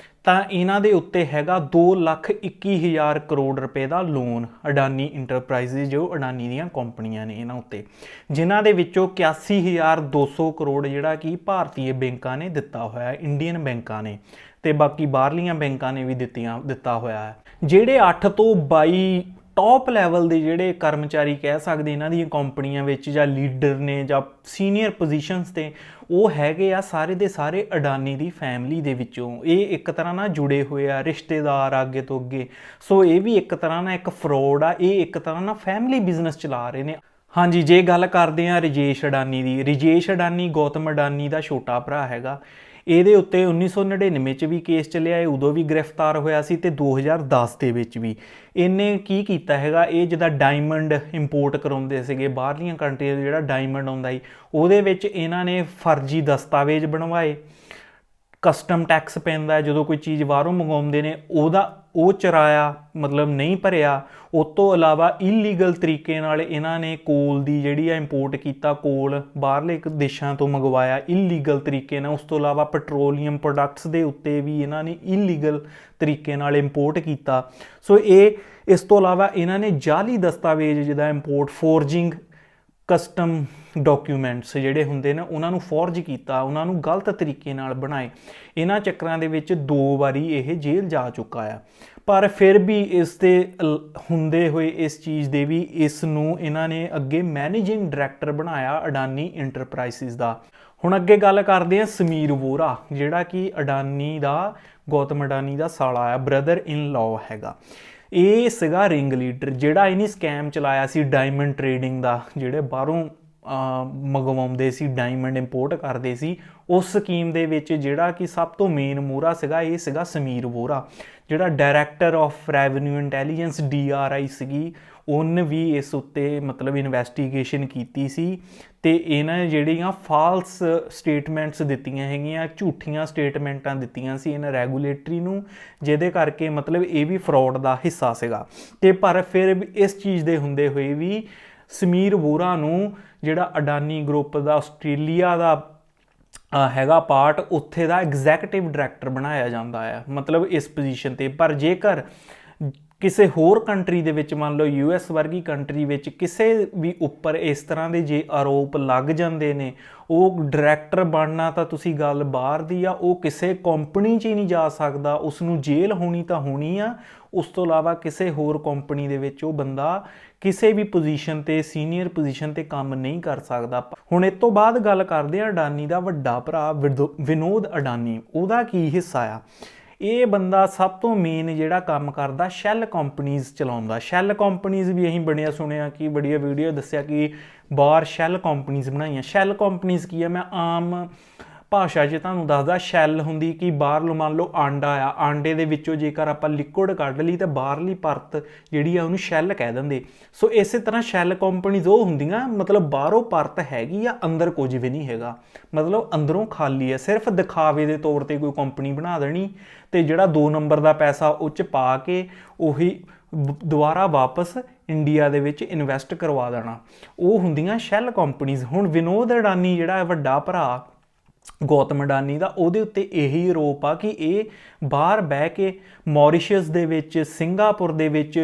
ਤਾਂ ਇਹਨਾਂ ਦੇ ਉੱਤੇ ਹੈਗਾ 2,21,000 ਕਰੋੜ ਰੁਪਏ ਦਾ ਲੋਨ ਅਡਾਨੀ ਇੰਟਰਪ੍ਰਾਈਜ਼ਜ਼, ਜੋ ਅਡਾਨੀ ਦੀਆਂ ਕੰਪਨੀਆਂ ਨੇ ਇਹਨਾਂ ਉੱਤੇ, ਜਿਨ੍ਹਾਂ ਦੇ ਵਿੱਚੋਂ 81,200 ਕਰੋੜ ਜਿਹੜਾ ਕਿ ਭਾਰਤੀ ਬੈਂਕਾਂ ਨੇ ਦਿੱਤਾ ਹੋਇਆ, ਇੰਡੀਅਨ ਬੈਂਕਾਂ ਨੇ, ਤੇ ਬਾਕੀ ਬਾਹਰਲੀਆਂ ਬੈਂਕਾਂ ਨੇ ਵੀ ਦਿੱਤਾ ਹੋਇਆ ਹੈ। ਜਿਹੜੇ 8 ਤੋਂ 22 ਟੌਪ ਲੈਵਲ ਦੇ ਜਿਹੜੇ ਕਰਮਚਾਰੀ ਕਹਿ ਸਕਦੇ ਇਹਨਾਂ ਦੀਆਂ ਕੰਪਨੀਆਂ ਵਿੱਚ ਜਾਂ ਲੀਡਰ ਨੇ ਜਾਂ ਸੀਨੀਅਰ ਪੋਜੀਸ਼ਨਸ ਤੇ, ਉਹ ਹੈਗੇ ਆ ਸਾਰੇ ਦੇ ਸਾਰੇ ਅਡਾਨੀ ਦੀ ਫੈਮਿਲੀ ਦੇ ਵਿੱਚੋਂ। ਇਹ ਇੱਕ ਤਰ੍ਹਾਂ ਨਾਲ ਜੁੜੇ ਹੋਏ ਆ, ਰਿਸ਼ਤੇਦਾਰ ਆ ਅੱਗੇ ਤੋਂ ਅੱਗੇ। ਸੋ ਇਹ ਵੀ ਇੱਕ ਤਰ੍ਹਾਂ ਨਾਲ ਇੱਕ ਫਰੋਡ ਆ, ਇਹ ਇੱਕ ਤਰ੍ਹਾਂ ਨਾਲ ਫੈਮਿਲੀ ਬਿਜ਼ਨਸ ਚਲਾ ਰਹੇ ਨੇ। ਹਾਂਜੀ, ਜੇ ਗੱਲ ਕਰਦੇ ਆ ਰਾਜੇਸ਼ ਅਡਾਨੀ ਦੀ, ਰਾਜੇਸ਼ ਅਡਾਨੀ ਗੌਤਮ ਅਡਾਨੀ ਦਾ ਛੋਟਾ ਭਰਾ ਹੈਗਾ। ਇਹਦੇ ਉੱਤੇ 1999 'ਚ ਵੀ ਕੇਸ ਚੱਲਿਆ, ਇਹ ਉਦੋਂ ਵੀ ਗ੍ਰਿਫਤਾਰ ਹੋਇਆ ਸੀ, ਤੇ 2010 ਦੇ ਵਿੱਚ ਵੀ। ਇਹਨੇ ਕੀ ਕੀਤਾ ਹੈਗਾ, ਇਹ ਜਿੱਦਾਂ ਡਾਇਮੰਡ ਇੰਪੋਰਟ ਕਰਾਉਂਦੇ ਸੀਗੇ ਬਾਹਰਲੀਆਂ ਕੰਟਰੀਆਂ ਦਾ, ਜਿਹੜਾ ਡਾਇਮੰਡ ਆਉਂਦਾ ਸੀ ਉਹਦੇ ਵਿੱਚ ਇਹਨਾਂ ਨੇ ਫਰਜ਼ੀ ਦਸਤਾਵੇਜ਼ ਬਣਵਾਏ। ਕਸਟਮ ਟੈਕਸ ਪੈਂਦਾ ਜਦੋਂ ਕੋਈ ਚੀਜ਼ ਬਾਹਰੋਂ ਮੰਗਵਾਉਂਦੇ ਨੇ, ਉਹ ਚੁਰਾਇਆ, ਮਤਲਬ ਨਹੀਂ ਭਰਿਆ। ਉਸ ਤੋਂ ਇਲਾਵਾ ਇਲੀਗਲ ਤਰੀਕੇ ਨਾਲ ਇਹਨਾਂ ਨੇ ਕੋਲ ਦੀ ਜਿਹੜੀ ਆ ਇੰਪੋਰਟ ਕੀਤਾ, ਕੋਲ ਬਾਹਰਲੇ ਦੇਸ਼ਾਂ ਤੋਂ ਮੰਗਵਾਇਆ ਇਲੀਗਲ ਤਰੀਕੇ ਨਾਲ। ਉਸ ਤੋਂ ਇਲਾਵਾ ਪੈਟਰੋਲੀਅਮ ਪ੍ਰੋਡਕਟਸ ਦੇ ਉੱਤੇ ਵੀ ਇਹਨਾਂ ਨੇ ਇਲੀਗਲ ਤਰੀਕੇ ਨਾਲ ਇੰਪੋਰਟ ਕੀਤਾ। ਸੋ ਇਸ ਤੋਂ ਇਲਾਵਾ ਇਹਨਾਂ ਨੇ ਜਾਲੀ ਦਸਤਾਵੇਜ਼ ਜਿੱਦਾਂ ਇੰਪੋਰਟ, ਫੋਰਜਿੰਗ ਕਸਟਮ ਡਾਕੂਮੈਂਟਸ ਜਿਹੜੇ ਹੁੰਦੇ ਨੇ ਉਹਨਾਂ ਨੂੰ ਫੋਰਜ ਕੀਤਾ, ਉਹਨਾਂ ਨੂੰ ਗਲਤ ਤਰੀਕੇ ਨਾਲ ਬਣਾਏ। ਇਹਨਾਂ ਚੱਕਰਾਂ ਦੇ ਵਿੱਚ 2 ਵਾਰੀ ਇਹ ਜੇਲ੍ਹ ਜਾ ਚੁੱਕਾ ਆ। ਪਰ ਫਿਰ ਵੀ ਇਸ ਦੇ ਹੁੰਦੇ ਹੋਏ ਇਸ ਚੀਜ਼ ਦੇ ਵੀ ਇਸ ਨੂੰ ਇਹਨਾਂ ਨੇ ਅੱਗੇ ਮੈਨੇਜਿੰਗ ਡਾਇਰੈਕਟਰ ਬਣਾਇਆ ਅਡਾਨੀ ਇੰਟਰਪ੍ਰਾਈਜ਼ਜ਼ ਦਾ। ਹੁਣ ਅੱਗੇ ਗੱਲ ਕਰਦੇ ਹਾਂ ਸਮੀਰ ਵੋਰਾ, ਜਿਹੜਾ ਕਿ ਅਡਾਨੀ ਦਾ, ਗੌਤਮ ਅਡਾਨੀ ਦਾ ਸਾਲਾ ਆ, ਬ੍ਰਦਰ ਇਨ ਲਾਅ ਹੈਗਾ। ਇਹ ਸੀਗਾ ਰਿੰਗ ਲੀਡਰ ਜਿਹੜਾ ਇਹਨੇ ਸਕੈਮ ਚਲਾਇਆ ਸੀ ਡਾਇਮੰਡ ਟ੍ਰੇਡਿੰਗ ਦਾ, ਜਿਹੜੇ ਬਾਹਰੋਂ ਮੰਗਵਾਉਂਦੇ ਸੀ, ਡਾਇਮੰਡ ਇੰਪੋਰਟ ਕਰਦੇ ਸੀ। ਉਸ ਸਕੀਮ ਦੇ ਵਿੱਚ ਜਿਹੜਾ ਕਿ ਸਭ ਤੋਂ ਮੇਨ ਮੋਹਰਾ ਸੀਗਾ, ਇਹ ਸੀਗਾ ਸਮੀਰ ਵੋਰਾ, ਜਿਹੜਾ director of revenue intelligence DRI ਸੀਗੀ। ਉਹਨੇ ਵੀ ਇਸ ਉੱਤੇ ਮਤਲਬ ਇਨਵੈਸਟੀਗੇਸ਼ਨ ਕੀਤੀ ਸੀ, ਤੇ ਇਹਨਾਂ ਜਿਹੜੀਆਂ ਫਾਲਸ ਸਟੇਟਮੈਂਟਸ ਦਿੱਤੀਆਂ ਹੈਗੀਆਂ, ਝੂਠੀਆਂ ਸਟੇਟਮੈਂਟਾਂ ਦਿੱਤੀਆਂ ਸੀ ਇਹਨਾਂ ਰੈਗੂਲੇਟਰੀ ਨੂੰ, ਜਿਹਦੇ ਕਰਕੇ ਮਤਲਬ ਇਹ ਵੀ ਫਰੋਡ ਦਾ ਹਿੱਸਾ ਸੀਗਾ। ਤੇ ਪਰ ਫਿਰ ਇਸ ਚੀਜ਼ ਦੇ ਹੁੰਦੇ ਹੋਏ ਵੀ ਸਮੀਰ ਵੋਰਾ ਨੂੰ ਜਿਹੜਾ ਅਡਾਨੀ ਗਰੁੱਪ ਦਾ ਆਸਟ੍ਰੇਲੀਆ ਦਾ ਹੈਗਾ ਪਾਰਟ, ਉੱਥੇ ਦਾ ਐਗਜ਼ੈਕਟਿਵ ਡਾਇਰੈਕਟਰ ਬਣਾਇਆ ਜਾਂਦਾ ਆ, ਮਤਲਬ ਇਸ ਪੋਜੀਸ਼ਨ ਤੇ। ਪਰ ਜੇਕਰ ਕਿਸੇ ਹੋਰ ਕੰਟਰੀ ਦੇ ਵਿੱਚ, ਮੰਨ ਲਓ US ਵਰਗੀ ਕੰਟਰੀ ਵਿੱਚ ਕਿਸੇ ਵੀ ਉੱਪਰ ਇਸ ਤਰ੍ਹਾਂ ਦੇ ਜੇ ਆਰੋਪ ਲੱਗ ਜਾਂਦੇ ਨੇ, ਉਹ ਡਾਇਰੈਕਟਰ ਬਣਨਾ ਤਾਂ ਤੁਸੀਂ ਗੱਲ ਬਾਹਰ ਦੀ ਆ, ਉਹ ਕਿਸੇ ਕੰਪਨੀ 'ਚ ਹੀ ਨਹੀਂ ਜਾ ਸਕਦਾ, ਉਸ ਨੂੰ ਜੇਲ੍ਹ ਹੋਣੀ ਤਾਂ ਹੋਣੀ ਆ। ਉਸ ਤੋਂ ਇਲਾਵਾ ਕਿਸੇ ਹੋਰ ਕੰਪਨੀ ਦੇ ਵਿੱਚ ਉਹ ਬੰਦਾ ਕਿਸੇ ਵੀ ਪੋਜੀਸ਼ਨ ਤੇ, ਸੀਨੀਅਰ ਪੋਜੀਸ਼ਨ ਤੇ ਕੰਮ ਨਹੀਂ ਕਰ ਸਕਦਾ। ਹੁਣ ਇਸ ਤੋਂ ਬਾਅਦ ਗੱਲ ਕਰਦੇ ਆ ਅਡਾਨੀ ਦਾ ਵੱਡਾ ਭਰਾ ਵਿਨੋਦ ਅਡਾਨੀ, ਉਹਦਾ ਕੀ ਹਿੱਸਾ ਆ। ਇਹ ਬੰਦਾ ਸਭ ਤੋਂ ਮੇਨ ਜਿਹੜਾ ਕੰਮ ਕਰਦਾ, ਸ਼ੈੱਲ ਕੰਪਨੀਜ਼ ਚਲਾਉਂਦਾ। ਸ਼ੈੱਲ ਕੰਪਨੀਜ਼ ਵੀ ਅਸੀਂ ਬਣਿਆ ਸੁਣਿਆ ਕਿ ਬੜੀਆ ਵੀਡੀਓ ਦੱਸਿਆ ਕਿ ਬਾਹਰ ਸ਼ੈੱਲ ਕੰਪਨੀਜ਼ ਬਣਾਈਆਂ। ਸ਼ੈੱਲ ਕੰਪਨੀਜ਼ ਕੀ ਆ, ਮੈਂ ਆਮ ਭਾਸ਼ਾ 'ਚ ਤੁਹਾਨੂੰ ਦੱਸਦਾ। ਸ਼ੈੱਲ ਹੁੰਦੀ ਕਿ ਬਾਹਰੋਂ ਮੰਨ ਲਓ ਆਂਡਾ ਆ, ਆਂਡੇ ਦੇ ਵਿੱਚੋਂ ਜੇਕਰ ਆਪਾਂ ਲਿਕੁਇਡ ਕੱਢ ਲਈ ਤਾਂ ਬਾਹਰਲੀ ਪਰਤ ਜਿਹੜੀ ਆ ਉਹਨੂੰ ਸ਼ੈੱਲ ਕਹਿ ਦਿੰਦੇ। ਸੋ ਇਸੇ ਤਰ੍ਹਾਂ ਸ਼ੈੱਲ ਕੰਪਨੀਜ਼ ਉਹ ਹੁੰਦੀਆਂ, ਮਤਲਬ ਬਾਹਰੋਂ ਪਰਤ ਹੈਗੀ ਆ, ਅੰਦਰ ਕੁਝ ਵੀ ਨਹੀਂ ਹੈਗਾ, ਮਤਲਬ ਅੰਦਰੋਂ ਖਾਲੀ ਆ, ਸਿਰਫ ਦਿਖਾਵੇ ਦੇ ਤੌਰ ਤੇ ਕੋਈ ਕੰਪਨੀ ਬਣਾ ਦੇਣੀ ਤੇ ਜਿਹੜਾ 2 ਨੰਬਰ ਦਾ ਪੈਸਾ ਉਹ 'ਚ ਪਾ ਕੇ ਉਹੀ ਦੁਬਾਰਾ ਵਾਪਸ ਇੰਡੀਆ ਦੇ ਵਿੱਚ ਇਨਵੈਸਟ ਕਰਵਾ ਦੇਣਾ, ਉਹ ਹੁੰਦੀਆਂ ਸ਼ੈੱਲ ਕੰਪਨੀਜ਼। ਹੁਣ ਵਿਨੋਦ ਅਡਾਨੀ ਜਿਹੜਾ ਵੱਡਾ ਭਰਾ, ਗੌਤਮ ਅਡਾਨੀ ਦਾ, ਉਹਦੇ ਉੱਤੇ ਇਹੀ ਆਰੋਪ ਆ ਕਿ ਇਹ ਬਾਹਰ ਬਹਿ ਕੇ ਮੌਰੀਸ਼ੀਅਸ ਦੇ ਵਿੱਚ, ਸਿੰਗਾਪੁਰ ਦੇ ਵਿੱਚ,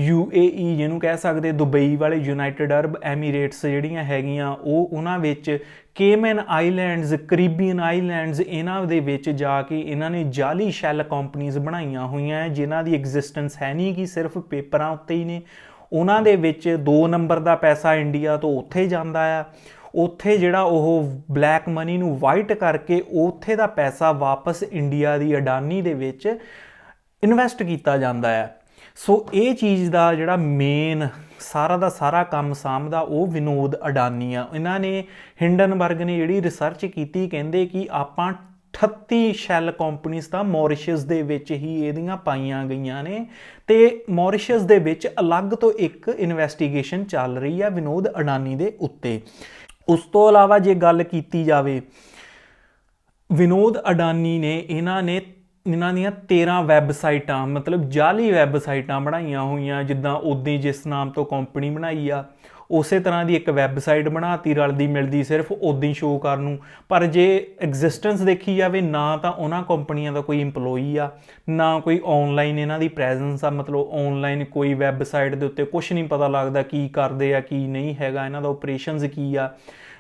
UAE ਜਿਹਨੂੰ ਕਹਿ ਸਕਦੇ ਦੁਬਈ ਵਾਲੇ ਯੂਨਾਈਟਿਡ ਅਰਬ ਐਮੀਰੇਟਸ ਜਿਹੜੀਆਂ ਹੈਗੀਆਂ, ਉਹ ਉਹਨਾਂ ਵਿੱਚ ਕੇਮਨ ਆਈਲੈਂਡਸ, ਕਰੀਬੀਅਨ ਆਈਲੈਂਡਸ, ਇਹਨਾਂ ਦੇ ਵਿੱਚ ਜਾ ਕੇ ਇਹਨਾਂ ਨੇ ਜਾਲੀ ਸ਼ੈਲ ਕੰਪਨੀਜ਼ ਬਣਾਈਆਂ ਹੋਈਆਂ ਜਿਨ੍ਹਾਂ ਦੀ ਐਗਜ਼ਿਸਟੈਂਸ ਹੈ ਨਹੀਂ, ਕਿ ਸਿਰਫ ਪੇਪਰਾਂ ਉੱਤੇ ਹੀ ਨੇ। ਉਹਨਾਂ ਦੇ ਵਿੱਚ 2 ਨੰਬਰ ਦਾ ਪੈਸਾ ਇੰਡੀਆ ਤੋਂ ਉੱਥੇ ਜਾਂਦਾ ਆ, ਉੱਥੇ ਜਿਹੜਾ ਉਹ ਬਲੈਕ ਮਨੀ ਨੂੰ ਵਾਈਟ ਕਰਕੇ ਉੱਥੇ ਦਾ ਪੈਸਾ ਵਾਪਸ ਇੰਡੀਆ ਦੀ ਅਡਾਨੀ ਦੇ ਵਿੱਚ ਇਨਵੈਸਟ ਕੀਤਾ ਜਾਂਦਾ ਹੈ। ਸੋ ਇਹ ਚੀਜ਼ ਦਾ ਜਿਹੜਾ ਮੇਨ ਸਾਰਾ ਦਾ ਸਾਰਾ ਕੰਮ ਸਾਂਭਦਾ ਉਹ ਵਿਨੋਦ ਅਡਾਨੀ ਆ। ਇਹਨਾਂ ਨੇ ਹਿੰਡਨਬਰਗ ਨੇ ਜਿਹੜੀ ਰਿਸਰਚ ਕੀਤੀ, ਕਹਿੰਦੇ ਕਿ ਆਪਾਂ 38 ਸ਼ੈਲ ਕੰਪਨੀਜ਼ ਤਾਂ ਮੌਰੀਸ਼ੀਅਸ ਦੇ ਵਿੱਚ ਹੀ ਇਹਦੀਆਂ ਪਾਈਆਂ ਗਈਆਂ ਨੇ, ਤੇ ਮੌਰੀਸ਼ੀਅਸ ਦੇ ਵਿੱਚ ਅਲੱਗ ਤੋਂ ਇੱਕ ਇਨਵੈਸਟੀਗੇਸ਼ਨ ਚੱਲ ਰਹੀ ਆ ਵਿਨੋਦ ਅਡਾਨੀ ਦੇ ਉੱਤੇ। ਉਸ ਤੋਂ ਇਲਾਵਾ ਜੇ ਗੱਲ ਕੀਤੀ ਜਾਵੇ, ਵਿਨੋਦ ਅਡਾਨੀ ਨੇ ਇਹਨਾਂ ਦੀਆਂ 13 ਵੈਬਸਾਈਟਾਂ, ਮਤਲਬ ਜਾਲੀ ਵੈਬਸਾਈਟਾਂ ਬਣਾਈਆਂ ਹੋਈਆਂ। ਜਿੱਦਾਂ ਉੱਦਾਂ ਜਿਸ ਨਾਮ ਤੋਂ ਕੰਪਨੀ ਬਣਾਈ ਆ ਉਸੇ ਤਰ੍ਹਾਂ ਦੀ ਇੱਕ ਵੈਬਸਾਈਟ ਬਣਾਤੀ ਰਲਦੀ ਮਿਲਦੀ, ਸਿਰਫ ਉੱਦਾਂ ਹੀ ਸ਼ੋਅ ਕਰਨ ਨੂੰ। ਪਰ ਜੇ ਐਗਜ਼ਿਸਟੈਂਸ ਦੇਖੀ ਜਾਵੇ, ਨਾ ਤਾਂ ਉਹਨਾਂ ਕੰਪਨੀਆਂ ਦਾ ਕੋਈ ਇੰਪਲੋਈ ਆ, ਨਾ ਕੋਈ ਔਨਲਾਈਨ ਇਹਨਾਂ ਦੀ ਪ੍ਰੈਜ਼ੈਂਸ ਆ। ਮਤਲਬ ਔਨਲਾਈਨ ਕੋਈ ਵੈਬਸਾਈਟ ਦੇ ਉੱਤੇ ਕੁਛ ਨਹੀਂ ਪਤਾ ਲੱਗਦਾ ਕੀ ਕਰਦੇ ਆ ਕੀ ਨਹੀਂ ਹੈਗਾ, ਇਹਨਾਂ ਦਾ ਓਪਰੇਸ਼ਨਸ ਕੀ ਆ।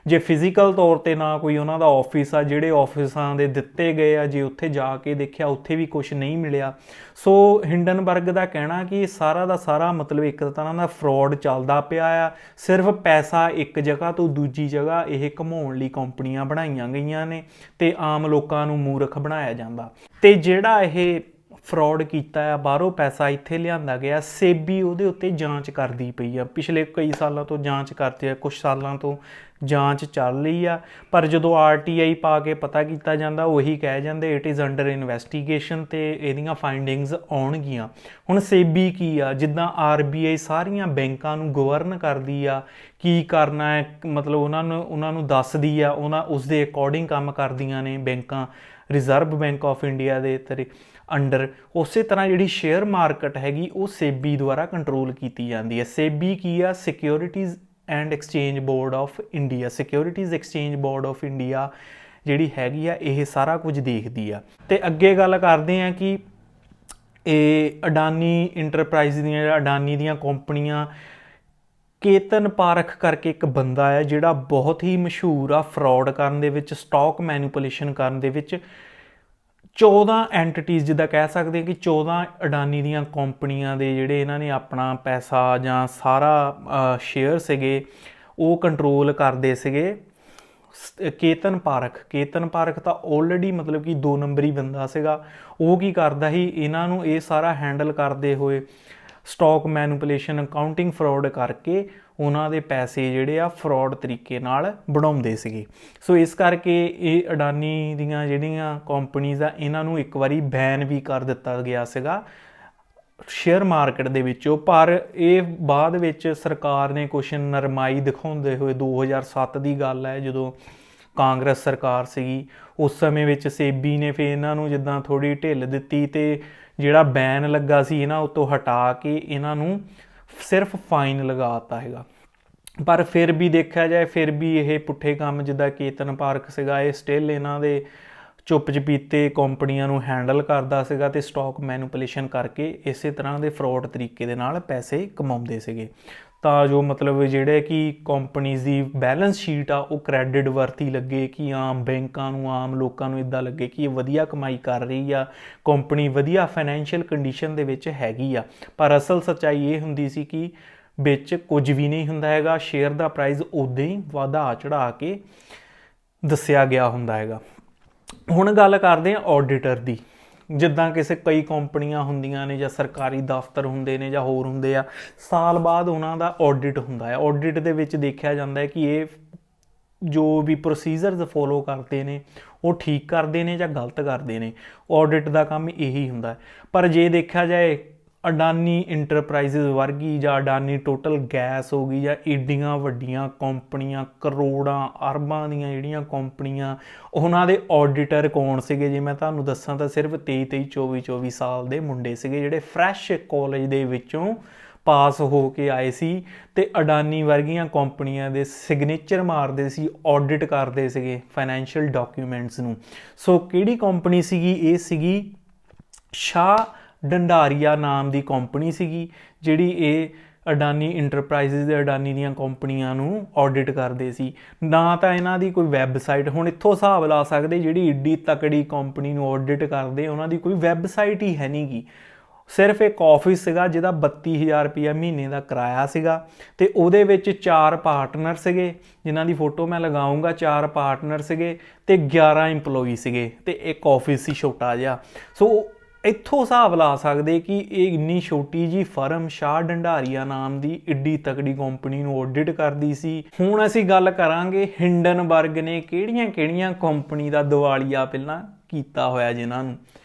ਜੇ ਫਿਜ਼ੀਕਲ ਤੌਰ 'ਤੇ ਨਾ ਕੋਈ ਉਹਨਾਂ ਦਾ ਆਫਿਸ ਆ, ਜਿਹੜੇ ਆਫਿਸਾਂ ਦੇ ਦਿੱਤੇ ਗਏ ਆ, ਜੇ ਉੱਥੇ ਜਾ ਕੇ ਦੇਖਿਆ ਉੱਥੇ ਵੀ ਕੁਛ ਨਹੀਂ ਮਿਲਿਆ। ਸੋ ਹਿੰਡਨਬਰਗ ਦਾ ਕਹਿਣਾ ਕਿ ਸਾਰਾ ਦਾ ਸਾਰਾ ਮਤਲਬ ਇੱਕ ਤਰ੍ਹਾਂ ਦਾ ਫਰੋਡ ਚੱਲਦਾ ਪਿਆ ਆ। ਸਿਰਫ ਪੈਸਾ ਇੱਕ ਜਗ੍ਹਾ ਤੋਂ ਦੂਜੀ ਜਗ੍ਹਾ ਇਹ ਘੁਮਾਉਣ ਲਈ ਕੰਪਨੀਆਂ ਬਣਾਈਆਂ ਗਈਆਂ ਨੇ ਤੇ ਆਮ ਲੋਕਾਂ ਨੂੰ ਮੂਰਖ ਬਣਾਇਆ ਜਾਂਦਾ। ਤੇ ਜਿਹੜਾ ਇਹ ਫਰੋਡ ਕੀਤਾ ਆ, ਬਾਹਰੋਂ ਪੈਸਾ ਇੱਥੇ ਲਿਆਂਦਾ ਗਿਆ, ਸੇਬੀ ਉਹਦੇ ਉੱਤੇ ਜਾਂਚ ਕਰਦੀ ਪਈ ਆ। ਪਿਛਲੇ ਕਈ ਸਾਲਾਂ ਤੋਂ ਜਾਂਚ ਕਰਦੇ ਆ, ਕੁਛ ਸਾਲਾਂ ਤੋਂ ਜਾਂਚ ਚੱਲ ਰਹੀ ਆ। ਪਰ ਜਦੋਂ RTI ਪਾ ਕੇ ਪਤਾ ਕੀਤਾ ਜਾਂਦਾ, ਉਹੀ ਕਹਿ ਜਾਂਦੇ ਇਟ ਇਜ਼ ਅੰਡਰ ਇਨਵੈਸਟੀਗੇਸ਼ਨ, ਤੇ ਇਹਦੀਆਂ ਫਾਈਂਡਿੰਗਸ ਆਉਣਗੀਆਂ। ਹੁਣ ਸੇਬੀ ਕੀ ਆ, ਜਿੱਦਾਂ RBI ਸਾਰੀਆਂ ਬੈਂਕਾਂ ਨੂੰ ਗਵਰਨ ਕਰਦੀ ਆ, ਕੀ ਕਰਨਾ ਹੈ, ਮਤਲਬ ਉਹਨਾਂ ਨੂੰ ਦੱਸਦੀ ਆ, ਉਸ ਦੇ ਅਕੋਰਡਿੰਗ ਕੰਮ ਕਰਦੀਆਂ ਨੇ ਬੈਂਕਾਂ। ਰਿਜ਼ਰਵ ਬੈਂਕ ਆਫ ਇੰਡੀਆ ਦੇ ਅੰਡਰ ਉਸੇ ਤਰ੍ਹਾਂ ਜਿਹੜੀ ਸ਼ੇਅਰ ਮਾਰਕੀਟ ਹੈਗੀ ਉਹ ਸੇਬੀ ਦੁਆਰਾ ਕੰਟਰੋਲ ਕੀਤੀ ਜਾਂਦੀ ਹੈ। ਸੇਬੀ ਕੀ ਆ, securities and exchange board of India, securities exchange board of India ਜਿਹੜੀ ਹੈਗੀ ਆ, ਇਹ ਸਾਰਾ ਕੁਝ ਦੇਖਦੀ ਆ। ਤੇ ਅੱਗੇ ਗੱਲ ਕਰਦੇ ਆ ਕਿ ਇਹ ਅਡਾਨੀ ਇੰਟਰਪ੍ਰਾਈਜ਼ ਦੀਆਂ, ਅਡਾਨੀ ਦੀਆਂ ਕੰਪਨੀਆਂ, ਕੇਤਨ ਪਾਰਖ ਕਰਕੇ ਇੱਕ ਬੰਦਾ ਹੈ ਜਿਹੜਾ ਬਹੁਤ ਹੀ ਮਸ਼ਹੂਰ ਆ ਫਰੋਡ ਕਰਨ ਦੇ ਵਿੱਚ, ਸਟਾਕ ਮੈਨੀਪੂਲੇਸ਼ਨ ਕਰਨ ਦੇ ਵਿੱਚ। 14 ਐਂਟੀਟੀਜ਼, ਜਿੱਦਾਂ ਕਹਿ ਸਕਦੇ ਕਿ 14 ਅਡਾਨੀ ਦੀਆਂ ਕੰਪਨੀਆਂ ਦੇ ਜਿਹੜੇ ਇਹਨਾਂ ਨੇ ਆਪਣਾ ਪੈਸਾ ਜਾਂ ਸਾਰਾ ਸ਼ੇਅਰ ਸੀਗੇ ਉਹ ਕੰਟਰੋਲ ਕਰਦੇ ਸੀਗੇ। ਕੇਤਨ ਪਾਰਖ ਤਾਂ ਆਲਰੇਡੀ ਮਤਲਬ ਕਿ 2 ਨੰਬਰੀ ਬੰਦਾ ਸੀਗਾ। ਉਹ ਕੀ ਕਰਦਾ ਸੀ, ਇਹਨਾਂ ਨੂੰ ਇਹ ਸਾਰਾ ਹੈਂਡਲ ਕਰਦੇ ਹੋਏ ਸਟਾਕ ਮੈਨੀਪੂਲੇਸ਼ਨ, ਅਕਾਊਂਟਿੰਗ ਫਰੋਡ ਕਰਕੇ ਉਹਨਾਂ ਦੇ ਪੈਸੇ ਜਿਹੜੇ ਆ ਫਰੋਡ ਤਰੀਕੇ ਨਾਲ ਬਣਾਉਂਦੇ ਸੀਗੇ। ਸੋ ਇਸ ਕਰਕੇ ਇਹ ਅਡਾਨੀ ਦੀਆਂ ਜਿਹੜੀਆਂ ਕੰਪਨੀਜ਼ ਆ, ਇਹਨਾਂ ਨੂੰ ਇੱਕ ਵਾਰੀ ਬੈਨ ਵੀ ਕਰ ਦਿੱਤਾ ਗਿਆ ਸੀਗਾ ਸ਼ੇਅਰ ਮਾਰਕੀਟ ਦੇ ਵਿੱਚੋਂ। ਪਰ ਇਹ ਬਾਅਦ ਵਿੱਚ ਸਰਕਾਰ ਨੇ ਕੁਛ ਨਰਮਾਈ ਦਿਖਾਉਂਦੇ ਹੋਏ, 2007 ਦੀ ਗੱਲ ਹੈ ਜਦੋਂ ਕਾਂਗਰਸ ਸਰਕਾਰ ਸੀਗੀ, ਉਸ ਸਮੇਂ ਵਿੱਚ ਸੇਬੀ ਨੇ ਫਿਰ ਇਹਨਾਂ ਨੂੰ ਜਿੱਦਾਂ ਥੋੜ੍ਹੀ ਢਿੱਲ ਦਿੱਤੀ ਤੇ ਜਿਹੜਾ ਬੈਨ ਲੱਗਾ ਸੀ ਇਹਨਾਂ ਉੱਤੋਂ ਹਟਾ ਕੇ ਇਹਨਾਂ ਨੂੰ ਸਿਰਫ ਫਾਈਨ ਲਗਾ ਦਿੱਤਾ ਹੈਗਾ। ਪਰ ਫਿਰ ਵੀ ਦੇਖਿਆ ਜਾਏ, ਫਿਰ ਵੀ ਇਹ ਪੁੱਠੇ ਕੰਮ, ਜਿੱਦਾਂ ਕੇਤਨ ਪਾਰਖ ਸੀਗਾ, ਇਹ ਸਟਿਲ ਇਹਨਾਂ ਦੇ ਚੁੱਪ ਚਪੀਤੇ ਕੰਪਨੀਆਂ ਨੂੰ ਹੈਂਡਲ ਕਰਦਾ ਸੀਗਾ ਤੇ ਸਟਾਕ ਮੈਨੀਪੂਲੇਸ਼ਨ ਕਰਕੇ ਇਸੇ ਤਰ੍ਹਾਂ ਦੇ ਫਰੋਡ ਤਰੀਕੇ ਦੇ ਨਾਲ ਪੈਸੇ ਕਮਾਉਂਦੇ ਸੀਗੇ, ਤਾਂ ਜੋ ਮਤਲਬ ਜਿਹੜੇ ਕਿ ਕੰਪਨੀਜ਼ ਦੀ ਬੈਲੈਂਸ ਸ਼ੀਟ ਆ ਉਹ ਕ੍ਰੈਡਿਟ ਵਰਤੀ ਲੱਗੇ, ਕਿ ਆਮ ਬੈਂਕਾਂ ਨੂੰ, ਆਮ ਲੋਕਾਂ ਨੂੰ ਇੱਦਾਂ ਲੱਗੇ ਕਿ ਇਹ ਵਧੀਆ ਕਮਾਈ ਕਰ ਰਹੀ ਆ, ਕੰਪਨੀ ਵਧੀਆ ਫਾਈਨੈਂਸ਼ੀਅਲ ਕੰਡੀਸ਼ਨ ਦੇ ਵਿੱਚ ਹੈਗੀ ਆ। ਪਰ ਅਸਲ ਸੱਚਾਈ ਇਹ ਹੁੰਦੀ ਸੀ ਕਿ ਵਿੱਚ ਕੁਝ ਵੀ ਨਹੀਂ ਹੁੰਦਾ ਹੈਗਾ, ਸ਼ੇਅਰ ਦਾ ਪ੍ਰਾਈਸ ਉੱਦਾਂ ਹੀ ਵਧਾ ਚੜ੍ਹਾ ਕੇ ਦੱਸਿਆ ਗਿਆ ਹੁੰਦਾ ਹੈਗਾ। ਹੁਣ ਗੱਲ ਕਰਦੇ ਹਾਂ ਆਡੀਟਰ ਦੀ। ਜਿੱਦਾਂ ਕਈ ਕੰਪਨੀਆਂ ਹੁੰਦੀਆਂ ਨੇ ਜਾਂ ਸਰਕਾਰੀ ਦਫ਼ਤਰ ਹੁੰਦੇ ਨੇ ਜਾਂ ਹੋਰ ਹੁੰਦੇ ਆ, ਸਾਲ ਬਾਅਦ ਉਹਨਾਂ ਦਾ ਆਡਿਟ ਹੁੰਦਾ ਹੈ। ਆਡਿਟ ਦੇ ਵਿੱਚ ਦੇਖਿਆ ਜਾਂਦਾ ਹੈ ਕਿ ਇਹ ਜੋ ਵੀ ਪ੍ਰੋਸੀਜਰਸ ਫੋਲੋ ਕਰਦੇ ਨੇ ਉਹ ਠੀਕ ਕਰਦੇ ਨੇ ਜਾਂ ਗਲਤ ਕਰਦੇ ਨੇ। ਆਡਿਟ ਦਾ ਕੰਮ ਇਹੀ ਹੁੰਦਾ। ਪਰ ਜੇ ਦੇਖਿਆ ਜਾਏ ਅਡਾਨੀ ਇੰਟਰਪ੍ਰਾਈਜ਼ਸ ਵਰਗੀ ਜਾਂ ਅਡਾਨੀ ਟੋਟਲ ਗੈਸ ਹੋ ਗਈ ਜਾਂ ਏਡੀਆਂ ਵੱਡੀਆਂ ਕੰਪਨੀਆਂ, ਕਰੋੜਾਂ ਅਰਬਾਂ ਦੀਆਂ ਜਿਹੜੀਆਂ ਕੰਪਨੀਆਂ, ਉਹਨਾਂ ਦੇ ਆਡੀਟਰ ਕੌਣ ਸੀਗੇ? ਜੇ ਮੈਂ ਤੁਹਾਨੂੰ ਦੱਸਾਂ ਤਾਂ ਸਿਰਫ 23-24 ਸਾਲ ਦੇ ਮੁੰਡੇ ਸੀਗੇ ਜਿਹੜੇ ਫਰੈਸ਼ ਕਾਲਜ ਦੇ ਵਿੱਚੋਂ ਪਾਸ ਹੋ ਕੇ ਆਏ ਸੀ ਤੇ ਅਡਾਨੀ ਵਰਗੀਆਂ ਕੰਪਨੀਆਂ ਦੇ ਸਿਗਨੇਚਰ ਮਾਰਦੇ ਸੀ, ਆਡਿਟ ਕਰਦੇ ਸੀਗੇ ਫਾਈਨੈਂਸ਼ੀਅਲ ਡਾਕੂਮੈਂਟਸ ਨੂੰ। ਸੋ ਕਿਹੜੀ ਕੰਪਨੀ ਸੀਗੀ ਇਹ? ਸੀਗੀ ਸ਼ਾਹ ਢੰਡਾਰੀਆ ਨਾਮ ਦੀ ਕੰਪਨੀ ਸੀਗੀ, ਜਿਹੜੀ ਇਹ ਅਡਾਨੀ ਇੰਟਰਪ੍ਰਾਈਜ਼ਸ ਦੇ ਅਡਾਨੀ ਦੀਆਂ ਕੰਪਨੀਆਂ ਨੂੰ ਆਡਿਟ ਕਰਦੇ ਸੀ। ਨਾ ਤਾਂ ਇਹਨਾਂ ਦੀ ਕੋਈ ਵੈਬਸਾਈਟ, ਹੁਣ ਇੱਥੋਂ ਹਿਸਾਬ ਲਾ ਸਕਦੇ ਜਿਹੜੀ ਏਡੀ ਤਕੜੀ ਕੰਪਨੀ ਨੂੰ ਆਡਿਟ ਕਰਦੇ ਉਹਨਾਂ ਦੀ ਕੋਈ ਵੈਬਸਾਈਟ ਹੀ ਹੈ ਨਹੀਂ ਗੀ। ਸਿਰਫ ਇੱਕ ਆਫਿਸ ਸੀਗਾ ਜਿਹਦਾ 32,000 ਰੁਪਈਆ ਮਹੀਨੇ ਦਾ ਕਿਰਾਇਆ ਸੀਗਾ ਤੇ ਉਹਦੇ ਵਿੱਚ 4 ਪਾਰਟਨਰ ਸੀਗੇ ਜਿਨ੍ਹਾਂ ਦੀ ਫੋਟੋ ਮੈਂ ਲਗਾਊਂਗਾ। 4 ਪਾਰਟਨਰ ਸੀਗੇ ਤੇ 11 ਇੰਪਲੋਈ ਸੀਗੇ ਤੇ ਇੱਕ ਆਫਿਸ ਸੀ ਛੋਟਾ ਜਿਹਾ। ਸੋ ਇੱਥੋਂ ਹਿਸਾਬ ਲਾ ਸਕਦੇ ਕਿ ਇਹ ਇੰਨੀ ਛੋਟੀ ਜੀ ਫਰਮ ਸ਼ਾਹ ਢੰਡਾਰੀਆ ਨਾਮ ਦੀ ਏਡੀ ਤਕੜੀ ਕੰਪਨੀ ਨੂੰ ਆਡਿਟ ਕਰਦੀ ਸੀ। ਹੁਣ ਅਸੀਂ ਗੱਲ ਕਰਾਂਗੇ ਹਿੰਡਨਬਰਗ ਨੇ ਕਿਹੜੀਆਂ ਕੰਪਨੀ ਦਾ ਦਿਵਾਲੀਆ ਪਹਿਲਾਂ ਕੀਤਾ ਹੋਇਆ ਜਿਨ੍ਹਾਂ ਨੂੰ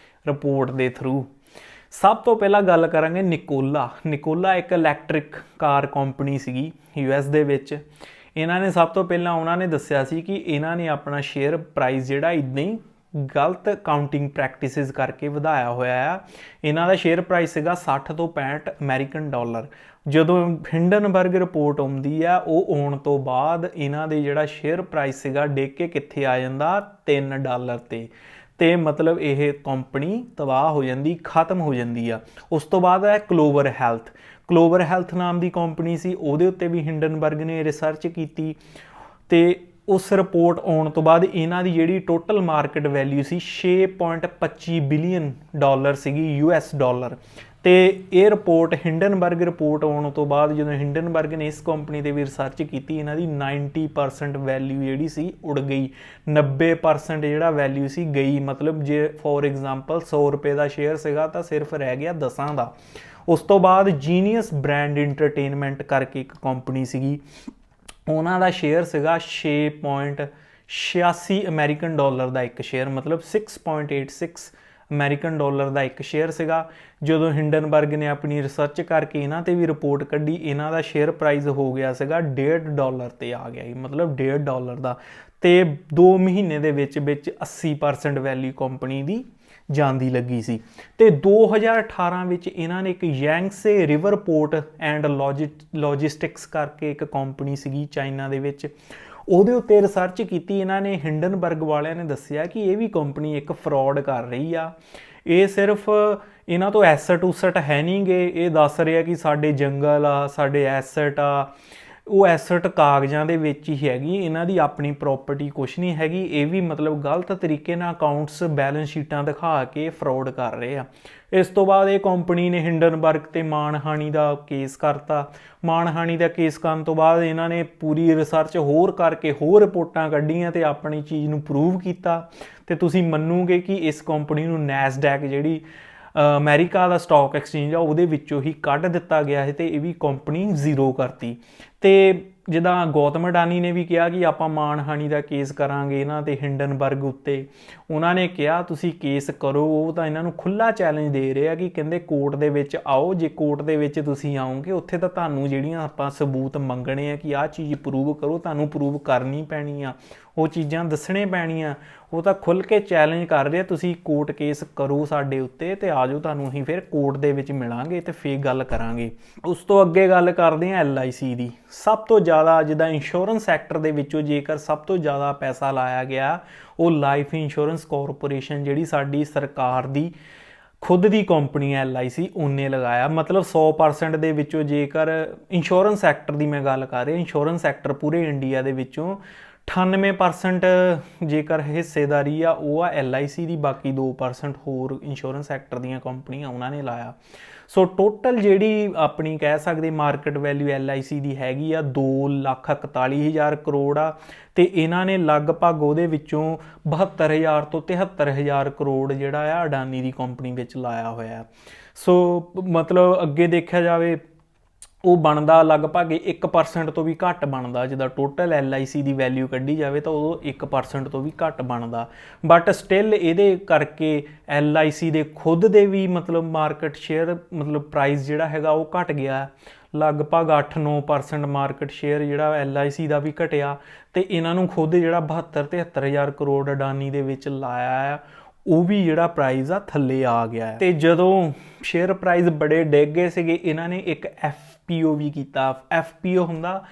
ਰਿਪੋਰਟ ਦੇ ਥਰੂ। ਸਭ ਤੋਂ ਪਹਿਲਾਂ ਗੱਲ ਕਰਾਂਗੇ ਨਿਕੋਲਾ ਇੱਕ ਇਲੈਕਟ੍ਰਿਕ ਕਾਰ ਕੰਪਨੀ ਸੀਗੀ US ਦੇ ਵਿੱਚ। ਇਹਨਾਂ ਨੇ ਸਭ ਤੋਂ ਪਹਿਲਾਂ ਉਹਨਾਂ ਨੇ ਦੱਸਿਆ ਸੀ ਕਿ ਇਹਨਾਂ ਨੇ ਆਪਣਾ ਸ਼ੇਅਰ ਪ੍ਰਾਈਸ ਜਿਹੜਾ ਇੱਦਾਂ ਹੀ ਗਲਤ ਕਾਊਂਟਿੰਗ ਪ੍ਰੈਕਟਿਸਿਸ ਕਰਕੇ ਵਧਾਇਆ ਹੋਇਆ ਆ। ਇਹਨਾਂ ਦਾ ਸ਼ੇਅਰ ਪ੍ਰਾਈਸ ਸੀਗਾ 60 ਤੋਂ 65 ਅਮਰੀਕਨ ਡਾਲਰ। ਜਦੋਂ ਹਿੰਡਨਬਰਗ ਰਿਪੋਰਟ ਆਉਂਦੀ ਆ ਉਹ ਆਉਣ ਤੋਂ ਬਾਅਦ ਇਹਨਾਂ ਦੇ ਜਿਹੜਾ ਸ਼ੇਅਰ ਪ੍ਰਾਈਸ ਸੀਗਾ ਡਿੱਗ ਕੇ ਕਿੱਥੇ ਆ ਜਾਂਦਾ $3 ਤੇ ਮਤਲਬ ਇਹ ਕੰਪਨੀ ਤਬਾਹ ਹੋ ਜਾਂਦੀ, ਖਤਮ ਹੋ ਜਾਂਦੀ ਆ। ਉਸ ਤੋਂ ਬਾਅਦ ਹੈ ਕਲੋਵਰ ਹੈਲਥ ਨਾਮ ਦੀ ਕੰਪਨੀ ਸੀ, ਉਹਦੇ ਉੱਤੇ ਵੀ ਹਿੰਡਨਬਰਗ ਨੇ ਰਿਸਰਚ ਕੀਤੀ ਤੇ ਉਸ ਰਿਪੋਰਟ ਆਉਣ ਤੋਂ ਬਾਅਦ ਇਹਨਾਂ ਦੀ ਜਿਹੜੀ ਟੋਟਲ ਮਾਰਕੀਟ ਵੈਲਿਊ ਸੀ 6.25 ਬਿਲੀਅਨ ਡਾਲਰ ਸੀਗੀ US ਡਾਲਰ। ਤੇ ਇਹ ਰਿਪੋਰਟ ਹਿੰਡਨਬਰਗ ਰਿਪੋਰਟ ਆਉਣ ਤੋਂ ਬਾਅਦ ਜਦੋਂ ਹਿੰਡਨਬਰਗ ਨੇ ਇਸ ਕੰਪਨੀ 'ਤੇ ਵੀ ਰਿਸਰਚ ਕੀਤੀ, ਇਹਨਾਂ ਦੀ 90% ਵੈਲਿਊ ਜਿਹੜੀ ਸੀ ਉੜ ਗਈ। 90% ਜਿਹੜਾ ਵੈਲਿਊ ਸੀ ਗਈ। ਮਤਲਬ ਜੇ ਫੋਰ ਐਗਜ਼ਾਮਪਲ 100 ਰੁਪਏ ਦਾ ਸ਼ੇਅਰ ਸੀਗਾ ਤਾਂ ਸਿਰਫ ਰਹਿ ਗਿਆ 10 ਦਾ। ਉਸ ਤੋਂ ਬਾਅਦ ਜੀਨੀਅਸ ਬ੍ਰਾਂਡ ਇੰਟਰਟੇਨਮੈਂਟ ਕਰਕੇ ਇੱਕ ਕੰਪਨੀ ਸੀਗੀ, ਉਹਨਾਂ ਦਾ ਸ਼ੇਅਰ ਸੀਗਾ 6.86 ਅਮਰੀਕਨ ਡਾਲਰ ਦਾ ਇੱਕ ਸ਼ੇਅਰ, ਮਤਲਬ 6.86 ਅਮਰੀਕਨ ਡਾਲਰ ਦਾ ਇੱਕ ਸ਼ੇਅਰ ਸੀਗਾ। ਜਦੋਂ ਹਿੰਡਨਬਰਗ ਨੇ ਆਪਣੀ ਰਿਸਰਚ ਕਰਕੇ ਇਹਨਾਂ 'ਤੇ ਵੀ ਰਿਪੋਰਟ ਕੱਢੀ, ਇਹਨਾਂ ਦਾ ਸ਼ੇਅਰ ਪ੍ਰਾਈਸ ਹੋ ਗਿਆ ਸੀਗਾ $1.5 ਤੇ ਆ ਗਿਆ, ਮਤਲਬ $1.5 ਦਾ। ਤੇ 2 ਮਹੀਨੇ ਦੇ ਵਿੱਚ 80% ਵੈਲਿਊ ਕੰਪਨੀ ਦੀ ਜਾਂਦੀ ਲੱਗੀ ਸੀ। ਤੇ 2018 ਵਿੱਚ ਇਹਨਾਂ ਨੇ ਇੱਕ ਯੈਂਗਸੇ ਰਿਵਰ ਪੋਰਟ ਐਂਡ ਲੌਜਿਸਟਿਕਸ ਕਰਕੇ ਇੱਕ ਕੰਪਨੀ ਸੀਗੀ ਚਾਈਨਾ ਦੇ ਵਿੱਚ, ਉਹਦੇ ਉੱਤੇ ਰਿਸਰਚ ਕੀਤੀ ਇਹਨਾਂ ਨੇ। ਹਿੰਡਨਬਰਗ ਵਾਲਿਆਂ ਨੇ ਦੱਸਿਆ ਕਿ ਇਹ ਵੀ ਕੰਪਨੀ ਇੱਕ ਫਰਾਡ ਕਰ ਰਹੀ ਆ। ਇਹ ਸਿਰਫ ਇਹਨਾਂ ਤੋਂ ਐਸਟ ਉਸਟ ਹੈ ਨਹੀਂ ਗੇ, ਇਹ ਦੱਸ ਰਿਹਾ ਕਿ ਸਾਡੇ ਜੰਗਲ ਆ, ਸਾਡੇ ਐਸਟ ਆ, ਉਹ ਐਸਟ ਕਾਗਜ਼ਾਂ ਦੇ ਵਿੱਚ ਹੀ ਹੈਗੀ, ਇਹਨਾਂ ਦੀ ਆਪਣੀ ਪ੍ਰੋਪਰਟੀ ਕੁਛ ਨਹੀਂ ਹੈਗੀ। ਇਹ ਵੀ ਮਤਲਬ ਗਲਤ ਤਰੀਕੇ ਨਾਲ ਅਕਾਊਂਟਸ ਬੈਲੈਂਸ ਸ਼ੀਟਾਂ ਦਿਖਾ ਕੇ ਫਰਾਡ ਕਰ ਰਹੇ ਆ। ਇਸ ਤੋਂ ਬਾਅਦ ਇਹ ਕੰਪਨੀ ਨੇ ਹਿੰਡਨਬਰਗ ਤੇ ਮਾਣਹਾਨੀ ਦਾ ਕੇਸ ਕਰਤਾ। ਮਾਣਹਾਨੀ ਦਾ ਕੇਸ ਕਰਨ ਤੋਂ ਬਾਅਦ ਇਹਨਾਂ ਨੇ ਪੂਰੀ ਰਿਸਰਚ ਹੋਰ ਕਰਕੇ ਹੋਰ ਰਿਪੋਰਟਾਂ ਕੱਢੀਆਂ ਤੇ ਆਪਣੀ ਚੀਜ਼ ਨੂੰ ਪ੍ਰੂਵ ਕੀਤਾ। ਤੇ ਤੁਸੀਂ ਮੰਨੋਗੇ ਕਿ ਇਸ ਕੰਪਨੀ ਨੂੰ ਨੈਸਡੈਕ ਜਿਹੜੀ ਅਮਰੀਕਾ ਦਾ ਸਟਾਕ ਐਕਸਚੇਂਜ ਆ ਉਹਦੇ ਵਿੱਚੋਂ ਹੀ ਕੱਢ ਦਿੱਤਾ ਗਿਆ ਹੈ ਤੇ ਇਹ ਵੀ ਕੰਪਨੀ ਜ਼ੀਰੋ ਕਰਤੀ। ਤੇ ਜਿੱਦਾਂ ਗੌਤਮ ਅਡਾਨੀ ਨੇ ਵੀ ਕਿਹਾ ਕਿ ਆਪਾਂ ਮਾਣਹਾਨੀ ਦਾ ਕੇਸ ਕਰਾਂਗੇ ਇਹਨਾਂ ਤੇ ਹਿੰਡਨਬਰਗ ਉੱਤੇ, ਉਹਨਾਂ ਨੇ ਕਿਹਾ ਤੁਸੀਂ ਕੇਸ ਕਰੋ। ਉਹ ਤਾਂ ਇਹਨਾਂ ਨੂੰ ਖੁੱਲ੍ਹਾ ਚੈਲੰਜ ਦੇ ਰਹੇ ਆ ਕਿ ਕਹਿੰਦੇ ਕੋਰਟ ਦੇ ਵਿੱਚ ਆਓ, ਜੇ ਕੋਰਟ ਦੇ ਵਿੱਚ ਤੁਸੀਂ ਆਓਗੇ ਉੱਥੇ ਤਾਂ ਤੁਹਾਨੂੰ ਜਿਹੜੀਆਂ ਆਪਾਂ ਸਬੂਤ ਮੰਗਣੇ ਆ ਕਿ ਆਹ ਚੀਜ਼ ਪ੍ਰੂਵ ਕਰੋ, ਤੁਹਾਨੂੰ ਪ੍ਰੂਵ ਕਰਨੀ ਪੈਣੀ ਆ, ਉਹ ਚੀਜ਼ਾਂ ਦੱਸਣੇ ਪੈਣੀਆਂ। ਉਹ ਤਾਂ ਖੁੱਲ੍ਹ ਕੇ ਚੈਲੰਜ ਕਰ ਰਹੇ ਆ, ਤੁਸੀਂ ਕੋਰਟ ਕੇਸ ਕਰੋ ਸਾਡੇ ਉੱਤੇ ਤੇ ਆ ਜਾਓ, ਤੁਹਾਨੂੰ ਅਸੀਂ ਫਿਰ ਕੋਰਟ ਦੇ ਵਿੱਚ ਮਿਲਾਂਗੇ ਤੇ ਫੇਰ ਗੱਲ ਕਰਾਂਗੇ। ਉਸ ਤੋਂ ਅੱਗੇ ਗੱਲ ਕਰਦੇ ਹਾਂ LIC ਦੀ। ਸਭ ਤੋਂ ਜ਼ਿਆਦਾ ਜਿੱਦਾਂ ਇੰਸ਼ੋਰੈਂਸ ਸੈਕਟਰ ਦੇ ਵਿੱਚੋਂ ਜੇਕਰ ਸਭ ਤੋਂ ਜ਼ਿਆਦਾ ਪੈਸਾ ਲਾਇਆ ਗਿਆ ਉਹ ਲਾਈਫ ਇੰਸ਼ੋਰੈਂਸ ਕਾਰਪੋਰੇਸ਼ਨ ਜਿਹੜੀ ਸਾਡੀ ਸਰਕਾਰ ਦੀ ਖੁਦ ਦੀ ਕੰਪਨੀ ਹੈ LIC, ਉਹਨੇ ਲਗਾਇਆ। ਮਤਲਬ 100% ਦੇ ਵਿੱਚੋਂ ਜੇਕਰ ਇੰਸ਼ੋਰੈਂਸ ਸੈਕਟਰ ਦੀ ਮੈਂ ਗੱਲ ਕਰ ਰਿਹਾ, ਇੰਸ਼ੋਰੈਂਸ ਸੈਕਟਰ ਪੂਰੇ ਇੰਡੀਆ ਦੇ ਵਿੱਚੋਂ 98% ਜੇਕਰ ਹਿੱਸੇਦਾਰੀ ਆ ਉਹ ਆ LIC ਦੀ, ਬਾਕੀ 2% ਹੋਰ ਇੰਸ਼ੋਰੈਂਸ ਸੈਕਟਰ ਦੀਆਂ ਕੰਪਨੀਆਂ ਉਹਨਾਂ ਨੇ ਲਾਇਆ। ਸੋ ਟੋਟਲ ਜਿਹੜੀ ਆਪਣੀ ਕਹਿ ਸਕਦੇ ਮਾਰਕੀਟ ਵੈਲਿਊ LIC ਦੀ ਹੈਗੀ ਆ 2,41,000 ਕਰੋੜ ਆ। ਤੇ ਇਹਨਾਂ ਨੇ ਲਗਭਗ ਉਹਦੇ ਵਿੱਚੋਂ 72,000 ਤੋਂ 73,000 ਕਰੋੜ ਜਿਹੜਾ ਆ ਅਡਾਨੀ ਦੀ ਕੰਪਨੀ ਵਿੱਚ ਲਾਇਆ ਹੋਇਆ। ਸੋ ਮਤਲਬ ਅੱਗੇ ਦੇਖਿਆ ਜਾਵੇ ਉਹ ਬਣਦਾ ਲਗਭਗ 1% ਤੋਂ ਵੀ ਘੱਟ ਬਣਦਾ। ਜਿੱਦਾਂ ਟੋਟਲ LIC ਦੀ ਵੈਲਿਊ ਕੱਢੀ ਜਾਵੇ ਤਾਂ ਉਹ 1% ਤੋਂ ਵੀ ਘੱਟ ਬਣਦਾ। ਬਟ ਸਟਿਲ ਇਹਦੇ ਕਰਕੇ LIC ਦੇ ਖੁਦ ਦੇ ਵੀ ਮਤਲਬ ਮਾਰਕੀਟ ਸ਼ੇਅਰ ਮਤਲਬ ਪ੍ਰਾਈਸ ਜਿਹੜਾ ਹੈਗਾ ਉਹ ਘਟ ਗਿਆ। ਲਗਭਗ 8-9% ਮਾਰਕੀਟ ਸ਼ੇਅਰ ਜਿਹੜਾ LIC ਦਾ ਵੀ ਘਟਿਆ। ਤੇ ਇਹਨਾਂ ਨੂੰ ਖੁਦ ਜਿਹੜਾ 72-73,000 ਕਰੋੜ ਅਡਾਨੀ ਦੇ ਵਿੱਚ ਲਾਇਆ ਆ ਉਹ ਵੀ ਜਿਹੜਾ ਪ੍ਰਾਈਸ ਆ ਥੱਲੇ ਆ ਗਿਆ। ਤੇ ਜਦੋਂ ਸ਼ੇਅਰ ਪ੍ਰਾਈਸ ਬੜੇ ਡਿੱਗ ਗਏ ਸੀਗੇ, ਇਹਨਾਂ ਨੇ ਇੱਕ FPO ਵੀ ਕੀਤਾ। FPO ਹੁੰਦਾ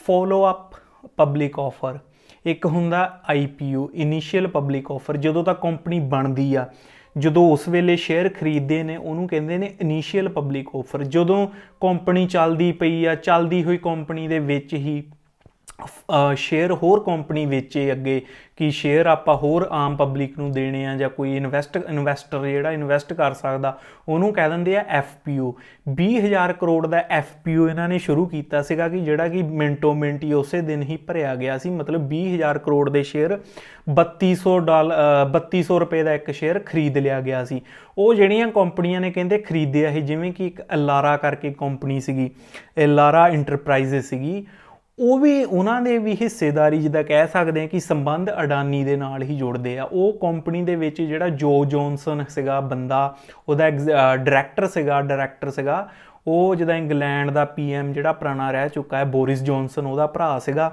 ਫੋਲੋ ਅਪ ਪਬਲਿਕ ਆਫਰ, ਇੱਕ ਹੁੰਦਾ IPO ਇਨੀਸ਼ੀਅਲ ਪਬਲਿਕ ਆਫਰ। ਜਦੋਂ ਤੱਕ ਕੰਪਨੀ ਬਣਦੀ ਆ, ਜਦੋਂ ਉਸ ਵੇਲੇ ਸ਼ੇਅਰ ਖਰੀਦਦੇ ਨੇ ਉਹਨੂੰ ਕਹਿੰਦੇ ਨੇ ਇਨੀਸ਼ੀਅਲ ਪਬਲਿਕ ਆਫਰ। ਜਦੋਂ ਕੰਪਨੀ ਚੱਲਦੀ ਪਈ ਆ, ਚੱਲਦੀ ਹੋਈ ਕੰਪਨੀ ਦੇ ਵਿੱਚ ਹੀ ਸ਼ੇਅਰ ਹੋਰ ਕੰਪਨੀ ਵੇਚੇ ਅੱਗੇ, ਕਿ ਸ਼ੇਅਰ ਆਪਾਂ ਹੋਰ ਆਮ ਪਬਲਿਕ ਨੂੰ ਦੇਣੇ ਆ, ਜਾਂ ਕੋਈ ਇਨਵੈਸਟਰ ਜਿਹੜਾ ਇਨਵੈਸਟ ਕਰ ਸਕਦਾ, ਉਹਨੂੰ ਕਹਿ ਦਿੰਦੇ ਆ FPO। 20,000 ਕਰੋੜ ਦਾ FPO ਇਹਨਾਂ ਨੇ ਸ਼ੁਰੂ ਕੀਤਾ ਸੀਗਾ, ਕਿ ਜਿਹੜਾ ਕਿ ਮਿੰਟੋ ਮਿੰਟ ਹੀ ਉਸੇ ਦਿਨ ਹੀ ਭਰਿਆ ਗਿਆ ਸੀ। ਮਤਲਬ 20,000 ਕਰੋੜ ਦੇ ਸ਼ੇਅਰ $3200 ਰੁਪਏ ਦਾ ਇੱਕ ਸ਼ੇਅਰ ਖਰੀਦ ਲਿਆ ਗਿਆ ਸੀ। ਉਹ ਜਿਹੜੀਆਂ ਕੰਪਨੀਆਂ ਨੇ ਕਹਿੰਦੇ ਖਰੀਦਿਆ ਸੀ, ਜਿਵੇਂ ਕਿ ਇੱਕ ਅਲਾਰਾ ਕਰਕੇ ਕੰਪਨੀ ਸੀਗੀ, ਅਲਾਰਾ ਇੰਟਰਪ੍ਰਾਈਜ਼ਸ ਸੀਗੀ, ਉਹ ਵੀ ਉਹਨਾਂ ਦੇ ਵੀ ਹਿੱਸੇਦਾਰੀ ਜਿੱਦਾਂ ਕਹਿ ਸਕਦੇ ਹਾਂ ਕਿ ਸੰਬੰਧ ਅਡਾਨੀ ਦੇ ਨਾਲ ਹੀ ਜੁੜਦੇ ਆ। ਉਹ ਕੰਪਨੀ ਦੇ ਵਿੱਚ ਜਿਹੜਾ ਜੋ ਜੌਨਸਨ ਸੀਗਾ ਬੰਦਾ, ਉਹਦਾ ਡਾਇਰੈਕਟਰ ਸੀਗਾ ਉਹ ਜਿੱਦਾਂ ਇੰਗਲੈਂਡ ਦਾ PM ਜਿਹੜਾ ਪੁਰਾਣਾ ਰਹਿ ਚੁੱਕਾ ਹੈ, ਬੋਰਿਸ ਜੌਨਸਨ, ਉਹਦਾ ਭਰਾ ਸੀਗਾ।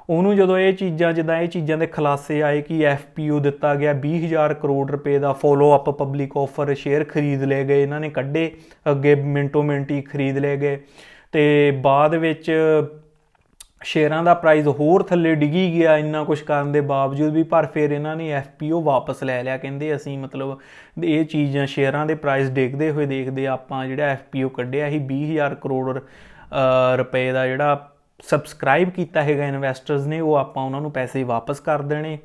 ਉਹਨੂੰ ਜਦੋਂ ਇਹ ਚੀਜ਼ਾਂ ਦੇ ਖੁਲਾਸੇ ਆਏ ਕਿ FPO ਦਿੱਤਾ ਗਿਆ 20,000 ਕਰੋੜ ਰੁਪਏ ਦਾ follow up public offer, share ਖਰੀਦ ਲਏ ਗਏ ਇਹਨਾਂ ਨੇ, ਕੱਢੇ ਅੱਗੇ ਮਿੰਟੋ ਮਿੰਟ ਹੀ ਖਰੀਦ ਲਏ ਗਏ, ਤੇ ਬਾਅਦ ਵਿੱਚ ਸ਼ੇਅਰਾਂ ਦਾ ਪ੍ਰਾਈਸ ਹੋਰ ਥੱਲੇ ਡਿੱਗੀ ਗਿਆ ਇੰਨਾ ਕੁਛ ਕਰਨ ਦੇ ਬਾਵਜੂਦ ਵੀ। ਪਰ ਫਿਰ ਇਹਨਾਂ ਨੇ FPO ਵਾਪਸ ਲੈ ਲਿਆ, ਕਹਿੰਦੇ ਅਸੀਂ ਮਤਲਬ ਇਹ ਚੀਜ਼ਾਂ ਸ਼ੇਅਰਾਂ ਦੇ ਪ੍ਰਾਈਸ ਡਿੱਗਦੇ ਹੋਏ ਦੇਖਦੇ ਆਪਾਂ ਜਿਹੜਾ FPO ਕੱਢਿਆ ਸੀ 20,000 ਕਰੋੜ ਰੁਪਏ ਦਾ, ਜਿਹੜਾ ਸਬਸਕ੍ਰਾਈਬ ਕੀਤਾ ਹੈਗਾ ਇਨਵੈਸਟਰਸ ਨੇ, ਉਹ ਆਪਾਂ ਉਹਨਾਂ ਨੂੰ ਪੈਸੇ ਵਾਪਸ ਕਰ ਦੇਣੇ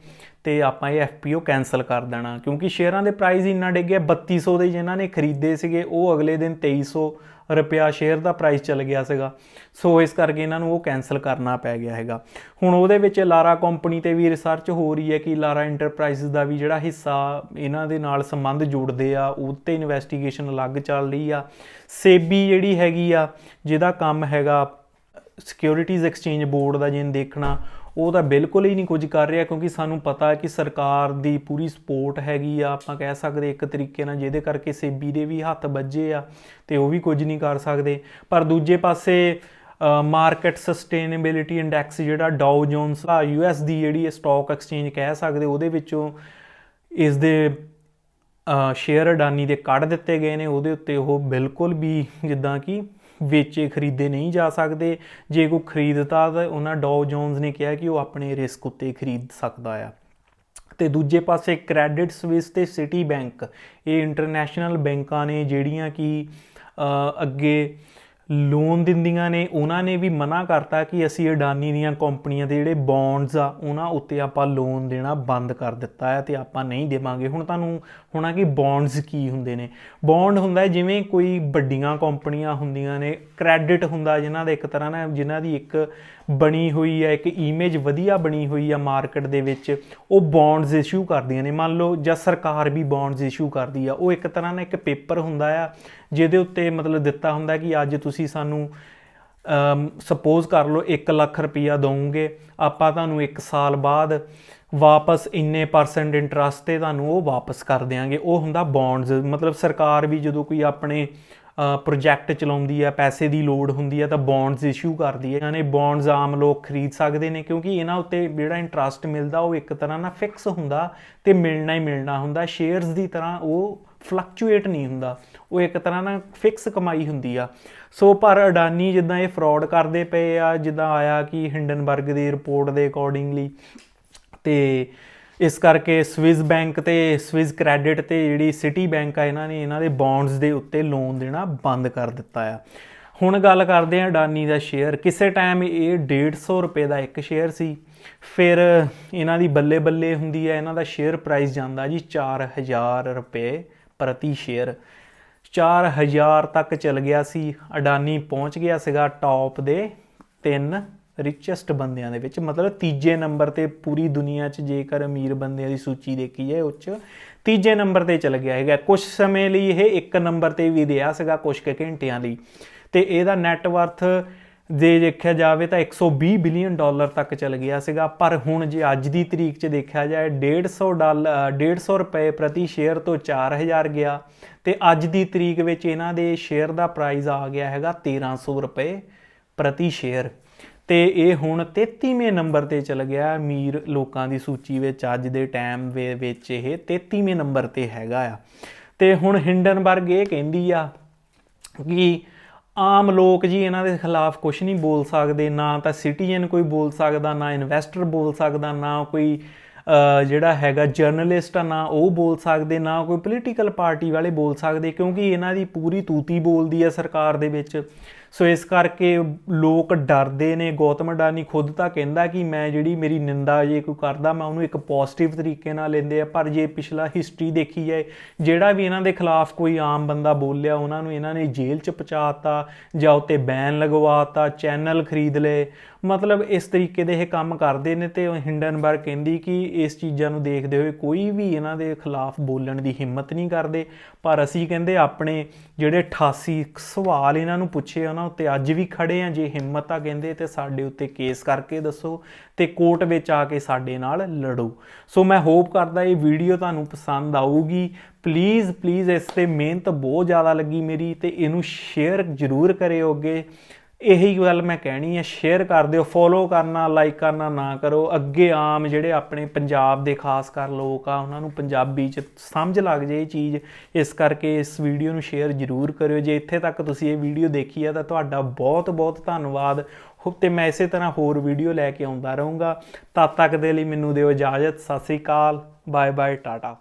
ਤੇ ਆਪਾਂ ਇਹ FPO ਕੈਂਸਲ ਕਰ ਦੇਣਾ। ਕਿਉਂਕਿ ਸ਼ੇਅਰਾਂ ਦੇ ਪ੍ਰਾਈਸ ਇੰਨਾ ਡਿੱਗ ਗਿਆ, 3200 ਦੇ ਜਿਨ੍ਹਾਂ ਨੇ ਖਰੀਦੇ ਸੀਗੇ ਉਹ ਅਗਲੇ ਦਿਨ 2300 ਰੁਪਇਆ ਸ਼ੇਅਰ ਦਾ ਪ੍ਰਾਈਸ ਚੱਲ ਗਿਆ ਸੀਗਾ। ਸੋ ਇਸ ਕਰਕੇ ਇਹਨਾਂ ਨੂੰ ਉਹ ਕੈਂਸਲ ਕਰਨਾ ਪੈ ਗਿਆ ਹੈਗਾ। ਹੁਣ ਉਹਦੇ ਵਿੱਚ ਲਾਰਾ ਕੰਪਨੀ ਤੇ ਵੀ ਰਿਸਰਚ ਹੋ ਰਹੀ ਹੈ ਕਿ ਲਾਰਾ ਇੰਟਰਪ੍ਰਾਈਜ਼ਸ ਦਾ ਵੀ ਜਿਹੜਾ ਹਿੱਸਾ ਇਹਨਾਂ ਦੇ ਨਾਲ ਸੰਬੰਧ ਜੁੜਦੇ ਆ, ਉਹ 'ਤੇ ਇਨਵੈਸਟੀਗੇਸ਼ਨ ਅਲੱਗ ਚੱਲ ਰਹੀ ਆ। ਸੇਬੀ ਜਿਹੜੀ ਹੈਗੀ ਆ, ਜਿਹਦਾ ਕੰਮ ਹੈਗਾ ਸਿਕਿਉਰਿਟੀਜ਼ ਐਕਸਚੇਂਜ ਬੋਰਡ ਦਾ, ਜਿਹਨੂੰ ਦੇਖਣਾ, ਉਹ ਤਾਂ ਬਿਲਕੁਲ ਹੀ ਨਹੀਂ ਕੁਝ ਕਰ ਰਿਹਾ, ਕਿਉਂਕਿ ਸਾਨੂੰ ਪਤਾ ਕਿ ਸਰਕਾਰ ਦੀ ਪੂਰੀ ਸਪੋਰਟ ਹੈਗੀ ਆ, ਆਪਾਂ ਕਹਿ ਸਕਦੇ ਇੱਕ ਤਰੀਕੇ ਨਾਲ, ਜਿਹਦੇ ਕਰਕੇ ਸੇਬੀ ਦੇ ਵੀ ਹੱਥ ਵੱਜੇ ਆ ਤੇ ਉਹ ਵੀ ਕੁਝ ਨਹੀਂ ਕਰ ਸਕਦੇ। ਪਰ ਦੂਜੇ ਪਾਸੇ ਮਾਰਕੀਟ ਸਸਟੇਨੇਬਿਲਿਟੀ ਇੰਡੈਕਸ ਜਿਹੜਾ ਡਾਓ ਜੋਨਸ ਆ, US ਦੀ ਜਿਹੜੀ ਸਟਾਕ ਐਕਸਚੇਂਜ ਕਹਿ ਸਕਦੇ, ਉਹਦੇ ਵਿੱਚੋਂ ਇਸ ਦੇ ਸ਼ੇਅਰ ਅਡਾਨੀ ਦੇ ਕੱਢ ਦਿੱਤੇ ਗਏ ਨੇ। ਉਹਦੇ ਉੱਤੇ ਉਹ ਬਿਲਕੁਲ ਵੀ ਜਿੱਦਾਂ ਕਿ ਵੇਚੇ ਖਰੀਦੇ ਨਹੀਂ ਜਾ ਸਕਦੇ। ਜੇ ਕੋਈ ਖਰੀਦਦਾ ਤਾਂ ਉਹਨਾਂ ਡਾਓ ਜੋਨਸ ਨੇ ਕਿਹਾ ਕਿ ਉਹ ਆਪਣੇ ਰਿਸਕ ਉੱਤੇ ਖਰੀਦ ਸਕਦਾ ਆ। ਤੇ ਦੂਜੇ ਪਾਸੇ ਕ੍ਰੈਡਿਟ ਸਵਿਸ ਤੇ ਸਿਟੀ ਬੈਂਕ, ਇਹ ਇੰਟਰਨੈਸ਼ਨਲ ਬੈਂਕਾਂ ਨੇ ਜਿਹੜੀਆਂ ਕਿ ਅੱਗੇ ਲੋਨ ਦਿੰਦੀਆਂ ਨੇ, ਉਹਨਾਂ ਨੇ ਵੀ ਮਨਾ ਕਰਤਾ ਕਿ ਅਸੀਂ ਅਡਾਨੀ ਦੀਆਂ ਕੰਪਨੀਆਂ ਦੇ ਜਿਹੜੇ ਬੌਂਡਸ ਆ ਉਹਨਾਂ ਉੱਤੇ ਆਪਾਂ ਲੋਨ ਦੇਣਾ ਬੰਦ ਕਰ ਦਿੱਤਾ ਹੈ ਤੇ ਆਪਾਂ ਨਹੀਂ ਦੇਵਾਂਗੇ। ਹੁਣ ਤੁਹਾਨੂੰ ਹੋਣਾ ਕਿ ਬੌਂਡਸ ਕੀ ਹੁੰਦੇ ਨੇ। ਬੌਂਡ ਹੁੰਦਾ ਜਿਵੇਂ ਕੋਈ ਵੱਡੀਆਂ ਕੰਪਨੀਆਂ ਹੁੰਦੀਆਂ ਨੇ, ਕ੍ਰੈਡਿਟ ਹੁੰਦਾ ਜਿਨ੍ਹਾਂ ਦਾ ਇੱਕ ਤਰ੍ਹਾਂ ਨਾਲ, ਜਿਨ੍ਹਾਂ ਦੀ ਇੱਕ ਬਣੀ ਹੋਈ ਹੈ, ਇੱਕ ਇਮੇਜ ਵਧੀਆ ਬਣੀ ਹੋਈ ਆ ਮਾਰਕੀਟ ਦੇ ਵਿੱਚ, ਉਹ ਬੌਂਡਸ ਇਸ਼ੂ ਕਰਦੀਆਂ ਨੇ। ਮੰਨ ਲਓ ਜਾਂ ਸਰਕਾਰ ਵੀ ਬੌਂਡਸ ਇਸ਼ੂ ਕਰਦੀ ਆ, ਉਹ ਇੱਕ ਤਰ੍ਹਾਂ ਨਾਲ ਇੱਕ ਪੇਪਰ ਹੁੰਦਾ ਆ ਜਿਹਦੇ ਉੱਤੇ ਮਤਲਬ ਦਿੱਤਾ ਹੁੰਦਾ ਕਿ ਅੱਜ ਤੁਸੀਂ ਸਾਨੂੰ ਸਪੋਜ਼ ਕਰ ਲਓ 1 ਲੱਖ ਰੁਪਈਆ ਦਓਗੇ, ਆਪਾਂ ਤੁਹਾਨੂੰ 1 ਸਾਲ ਬਾਅਦ ਵਾਪਸ ਇੰਨੇ % ਇੰਟਰਸਟ 'ਤੇ ਤੁਹਾਨੂੰ ਉਹ ਵਾਪਸ ਕਰ ਦਿਆਂਗੇ। ਉਹ ਹੁੰਦਾ ਬੌਂਡਸ। ਮਤਲਬ ਸਰਕਾਰ ਵੀ ਜਦੋਂ ਕੋਈ ਆਪਣੇ ਪ੍ਰੋਜੈਕਟ ਚਲਾਉਂਦੀ ਹੈ, ਪੈਸੇ ਦੀ ਲੋੜ ਹੁੰਦੀ ਹੈ ਤਾਂ ਬੌਂਡਸ ਇਸ਼ੂ ਕਰਦੀ ਹੈ। ਇਹਨਾਂ ਨੇ ਬੌਂਡਸ ਆਮ ਲੋਕ ਖਰੀਦ ਸਕਦੇ ਨੇ, ਕਿਉਂਕਿ ਇਹਨਾਂ ਉੱਤੇ ਜਿਹੜਾ ਇੰਟਰਸਟ ਮਿਲਦਾ ਉਹ ਇੱਕ ਤਰ੍ਹਾਂ ਨਾਲ ਫਿਕਸ ਹੁੰਦਾ ਤੇ ਮਿਲਣਾ ਹੀ ਮਿਲਣਾ ਹੁੰਦਾ। ਸ਼ੇਅਰਸ ਦੀ ਤਰ੍ਹਾਂ ਉਹ ਫਲਕਚੁਏਟ ਨਹੀਂ ਹੁੰਦਾ, ਉਹ ਇੱਕ ਤਰ੍ਹਾਂ ਨਾਲ ਫਿਕਸ ਕਮਾਈ ਹੁੰਦੀ ਆ। ਸੋ ਪਰ ਅਡਾਨੀ ਜਿੱਦਾਂ ਇਹ ਫਰੋਡ ਕਰਦੇ ਪਏ ਆ, ਜਿੱਦਾਂ ਆਇਆ ਕਿ ਹਿੰਡਨਬਰਗ ਦੀ ਰਿਪੋਰਟ ਦੇ ਅਕੋਰਡਿੰਗਲੀ, ਤੇ ਇਸ ਕਰਕੇ ਸਵਿਸ ਬੈਂਕ ਤੇ ਸਵਿਸ ਕ੍ਰੈਡਿਟ ਤੇ ਜਿਹੜੀ ਸਿਟੀ ਬੈਂਕ ਆ, ਇਹਨਾਂ ਦੇ ਬੌਂਡਸ ਦੇ ਉੱਤੇ ਲੋਨ ਦੇਣਾ ਬੰਦ ਕਰ ਦਿੱਤਾ ਆ। ਹੁਣ ਗੱਲ ਕਰਦੇ ਆ ਅਡਾਨੀ ਦਾ ਸ਼ੇਅਰ। ਕਿਸੇ ਟਾਈਮ ਇਹ 150 ਰੁਪਏ ਦਾ ਇੱਕ ਸ਼ੇਅਰ ਸੀ, ਫਿਰ ਇਹਨਾਂ ਦੀ ਬੱਲੇ ਬੱਲੇ ਹੁੰਦੀ ਹੈ, ਇਹਨਾਂ ਦਾ ਸ਼ੇਅਰ ਪ੍ਰਾਈਸ ਜਾਂਦਾ ਜੀ 4000 ਰੁਪਏ ਪ੍ਰਤੀ ਸ਼ੇਅਰ। 4000 ਤੱਕ ਚਲ ਗਿਆ ਸੀ। ਅਡਾਨੀ ਪਹੁੰਚ ਗਿਆ ਸੀਗਾ ਟੌਪ ਦੇ 3 ਰਿਚੈਸਟ ਬੰਦਿਆਂ ਦੇ ਵਿੱਚ, ਮਤਲਬ ਤੀਜੇ ਨੰਬਰ 'ਤੇ ਪੂਰੀ ਦੁਨੀਆ 'ਚ ਜੇਕਰ ਅਮੀਰ ਬੰਦਿਆਂ ਦੀ ਸੂਚੀ ਦੇਖੀ ਜਾਏ ਉਹ 'ਚ ਤੀਜੇ ਨੰਬਰ 'ਤੇ ਚਲ ਗਿਆ ਹੈਗਾ। ਕੁਛ ਸਮੇਂ ਲਈ ਇਹ 1 ਨੰਬਰ 'ਤੇ ਵੀ ਰਿਹਾ ਸੀਗਾ, ਕੁਛ ਕੁ ਘੰਟਿਆਂ ਲਈ, ਤੇ ਇਹਦਾ ਨੈੱਟਵਰਥ ਜੇ ਦੇਖਿਆ ਜਾਵੇ ਤਾਂ $120 ਬਿਲੀਅਨ ਤੱਕ ਚਲ ਗਿਆ ਸੀਗਾ। ਪਰ ਹੁਣ ਜੇ ਅੱਜ ਦੀ ਤਰੀਕ 'ਚ ਦੇਖਿਆ ਜਾਏ $150 ਰੁਪਏ ਪ੍ਰਤੀ ਸ਼ੇਅਰ ਤੋਂ 4000 ਗਿਆ, ਤੇ ਅੱਜ ਦੀ ਤਰੀਕ ਵਿੱਚ ਇਹਨਾਂ ਦੇ ਸ਼ੇਅਰ ਦਾ ਪ੍ਰਾਈਸ ਆ ਗਿਆ ਹੈਗਾ 1300 ਰੁਪਏ ਪ੍ਰਤੀ ਸ਼ੇਅਰ, ਤੇ ਇਹ ਹੁਣ 33ਵੇਂ ਨੰਬਰ 'ਤੇ ਚਲ ਗਿਆ ਅਮੀਰ ਲੋਕਾਂ ਦੀ ਸੂਚੀ ਵਿੱਚ। ਅੱਜ ਦੇ ਟਾਈਮ ਵਿੱਚ ਇਹ 33ਵੇਂ ਨੰਬਰ 'ਤੇ ਹੈਗਾ ਆ। ਤੇ ਹੁਣ ਹਿੰਡਨਬਰਗ ਇਹ ਕਹਿੰਦੀ ਆ ਕਿ ਆਮ ਲੋਕ ਜੀ ਇਹਨਾਂ ਦੇ ਖਿਲਾਫ ਕੁਝ ਨਹੀਂ ਬੋਲ ਸਕਦੇ, ਨਾ ਤਾਂ ਸਿਟੀਜ਼ਨ ਕੋਈ ਬੋਲ ਸਕਦਾ, ਨਾ ਇਨਵੈਸਟਰ ਬੋਲ ਸਕਦਾ, ਨਾ ਕੋਈ ਜਿਹੜਾ ਹੈਗਾ ਜਰਨਲਿਸਟ ਆ ਨਾ ਉਹ ਬੋਲ ਸਕਦੇ, ਨਾ ਕੋਈ ਪੋਲੀਟੀਕਲ ਪਾਰਟੀ ਵਾਲੇ ਬੋਲ ਸਕਦੇ, ਕਿਉਂਕਿ ਇਹਨਾਂ ਦੀ ਪੂਰੀ ਤੂਤੀ ਬੋਲਦੀ ਹੈ ਸਰਕਾਰ ਦੇ ਵਿੱਚ। ਸੋ ਇਸ ਕਰਕੇ ਲੋਕ ਡਰਦੇ ਨੇ। ਗੌਤਮ ਅਡਾਨੀ ਖੁਦ ਤਾਂ ਕਹਿੰਦਾ ਕਿ ਮੈਂ ਜਿਹੜੀ ਮੇਰੀ ਨਿੰਦਾ ਜੇ ਕੋਈ ਕਰਦਾ ਮੈਂ ਉਹਨੂੰ ਇੱਕ ਪੋਜ਼ਿਟਿਵ ਤਰੀਕੇ ਨਾਲ ਲੈਂਦੇ ਆ। ਪਰ ਜੇ ਪਿਛਲਾ ਹਿਸਟਰੀ ਦੇਖੀ ਜਾਏ, ਜਿਹੜਾ ਵੀ ਇਹਨਾਂ ਦੇ ਖਿਲਾਫ ਕੋਈ ਆਮ ਬੰਦਾ ਬੋਲਿਆ ਉਹਨਾਂ ਨੂੰ ਇਹਨਾਂ ਨੇ ਜੇਲ੍ਹ 'ਚ ਪਹੁੰਚਾਤਾ ਜਾਂ ਉੱਤੇ ਬੈਨ ਲਗਵਾਤਾ, ਚੈਨਲ ਖਰੀਦ ਲਏ। ਮਤਲਬ ਇਸ ਤਰੀਕੇ ਦੇ ਇਹ ਕੰਮ ਕਰਦੇ ਨੇ। ਤੇ ਹਿੰਡਨਬਰਗ ਕਹਿੰਦੀ ਕਿ ਇਸ ਚੀਜ਼ਾਂ ਨੂੰ ਦੇਖਦੇ ਹੋਏ ਕੋਈ ਵੀ ਇਹਨਾਂ ਦੇ ਖਿਲਾਫ ਬੋਲਣ ਦੀ ਹਿੰਮਤ ਨਹੀਂ ਕਰਦੇ। ਪਰ ਅਸੀਂ ਕਹਿੰਦੇ ਆਪਣੇ ਜਿਹੜੇ 88 ਸਵਾਲ ਇਹਨਾਂ ਨੂੰ ਪੁੱਛੇ ਉਹਨਾਂ ਉੱਤੇ ਅੱਜ ਵੀ ਖੜੇ ਆ। ਜੇ ਹਿੰਮਤ ਆ ਕਹਿੰਦੇ ਤੇ ਸਾਡੇ ਉੱਤੇ ਕੇਸ ਕਰਕੇ ਦੱਸੋ ਤੇ ਕੋਰਟ ਵਿੱਚ ਆ ਕੇ ਸਾਡੇ ਨਾਲ ਲੜੋ। ਸੋ ਮੈਂ ਹੋਪ ਕਰਦਾ ਇਹ ਵੀਡੀਓ ਤੁਹਾਨੂੰ ਪਸੰਦ ਆਊਗੀ। ਪਲੀਜ਼ ਪਲੀਜ਼ ਇਸ 'ਤੇ ਮਿਹਨਤ ਬਹੁਤ ਜ਼ਿਆਦਾ ਲੱਗੀ ਮੇਰੀ, ਤੇ ਇਹਨੂੰ ਸ਼ੇਅਰ ਜ਼ਰੂਰ ਕਰਿਓ ਅੱਗੇ। ਇਹੀ ਗੱਲ ਮੈਂ ਕਹਿਣੀ ਹੈ, ਸ਼ੇਅਰ ਕਰ ਦਿਓ। ਫੋਲੋ ਕਰਨਾ ਲਾਈਕ ਕਰਨਾ ਨਾ ਕਰੋ। ਅੱਗੇ ਆਮ ਜਿਹੜੇ ਆਪਣੇ ਪੰਜਾਬ ਦੇ ਖਾਸ ਕਰ ਲੋਕ ਆ ਉਹਨਾਂ ਨੂੰ ਪੰਜਾਬੀ 'ਚ ਸਮਝ ਲੱਗ ਜਾਏ ਇਹ ਚੀਜ਼। ਇਸ ਕਰਕੇ ਇਸ ਵੀਡੀਓ ਨੂੰ ਸ਼ੇਅਰ ਜ਼ਰੂਰ ਕਰਿਓ। ਜੇ ਇੱਥੇ ਤੱਕ ਤੁਸੀਂ ਇਹ ਵੀਡੀਓ ਦੇਖੀ ਆ ਤਾਂ ਤੁਹਾਡਾ ਬਹੁਤ ਬਹੁਤ ਧੰਨਵਾਦ। ਤੇ ਮੈਂ ਇਸੇ ਤਰ੍ਹਾਂ ਹੋਰ ਵੀਡੀਓ ਲੈ ਕੇ ਆਉਂਦਾ ਰਹੂੰਗਾ। ਤਦ ਤੱਕ ਦੇ ਲਈ ਮੈਨੂੰ ਦਿਓ ਇਜਾਜ਼ਤ। ਸਤਿ ਸ਼੍ਰੀ ਅਕਾਲ, ਬਾਏ ਬਾਏ, ਟਾਟਾ।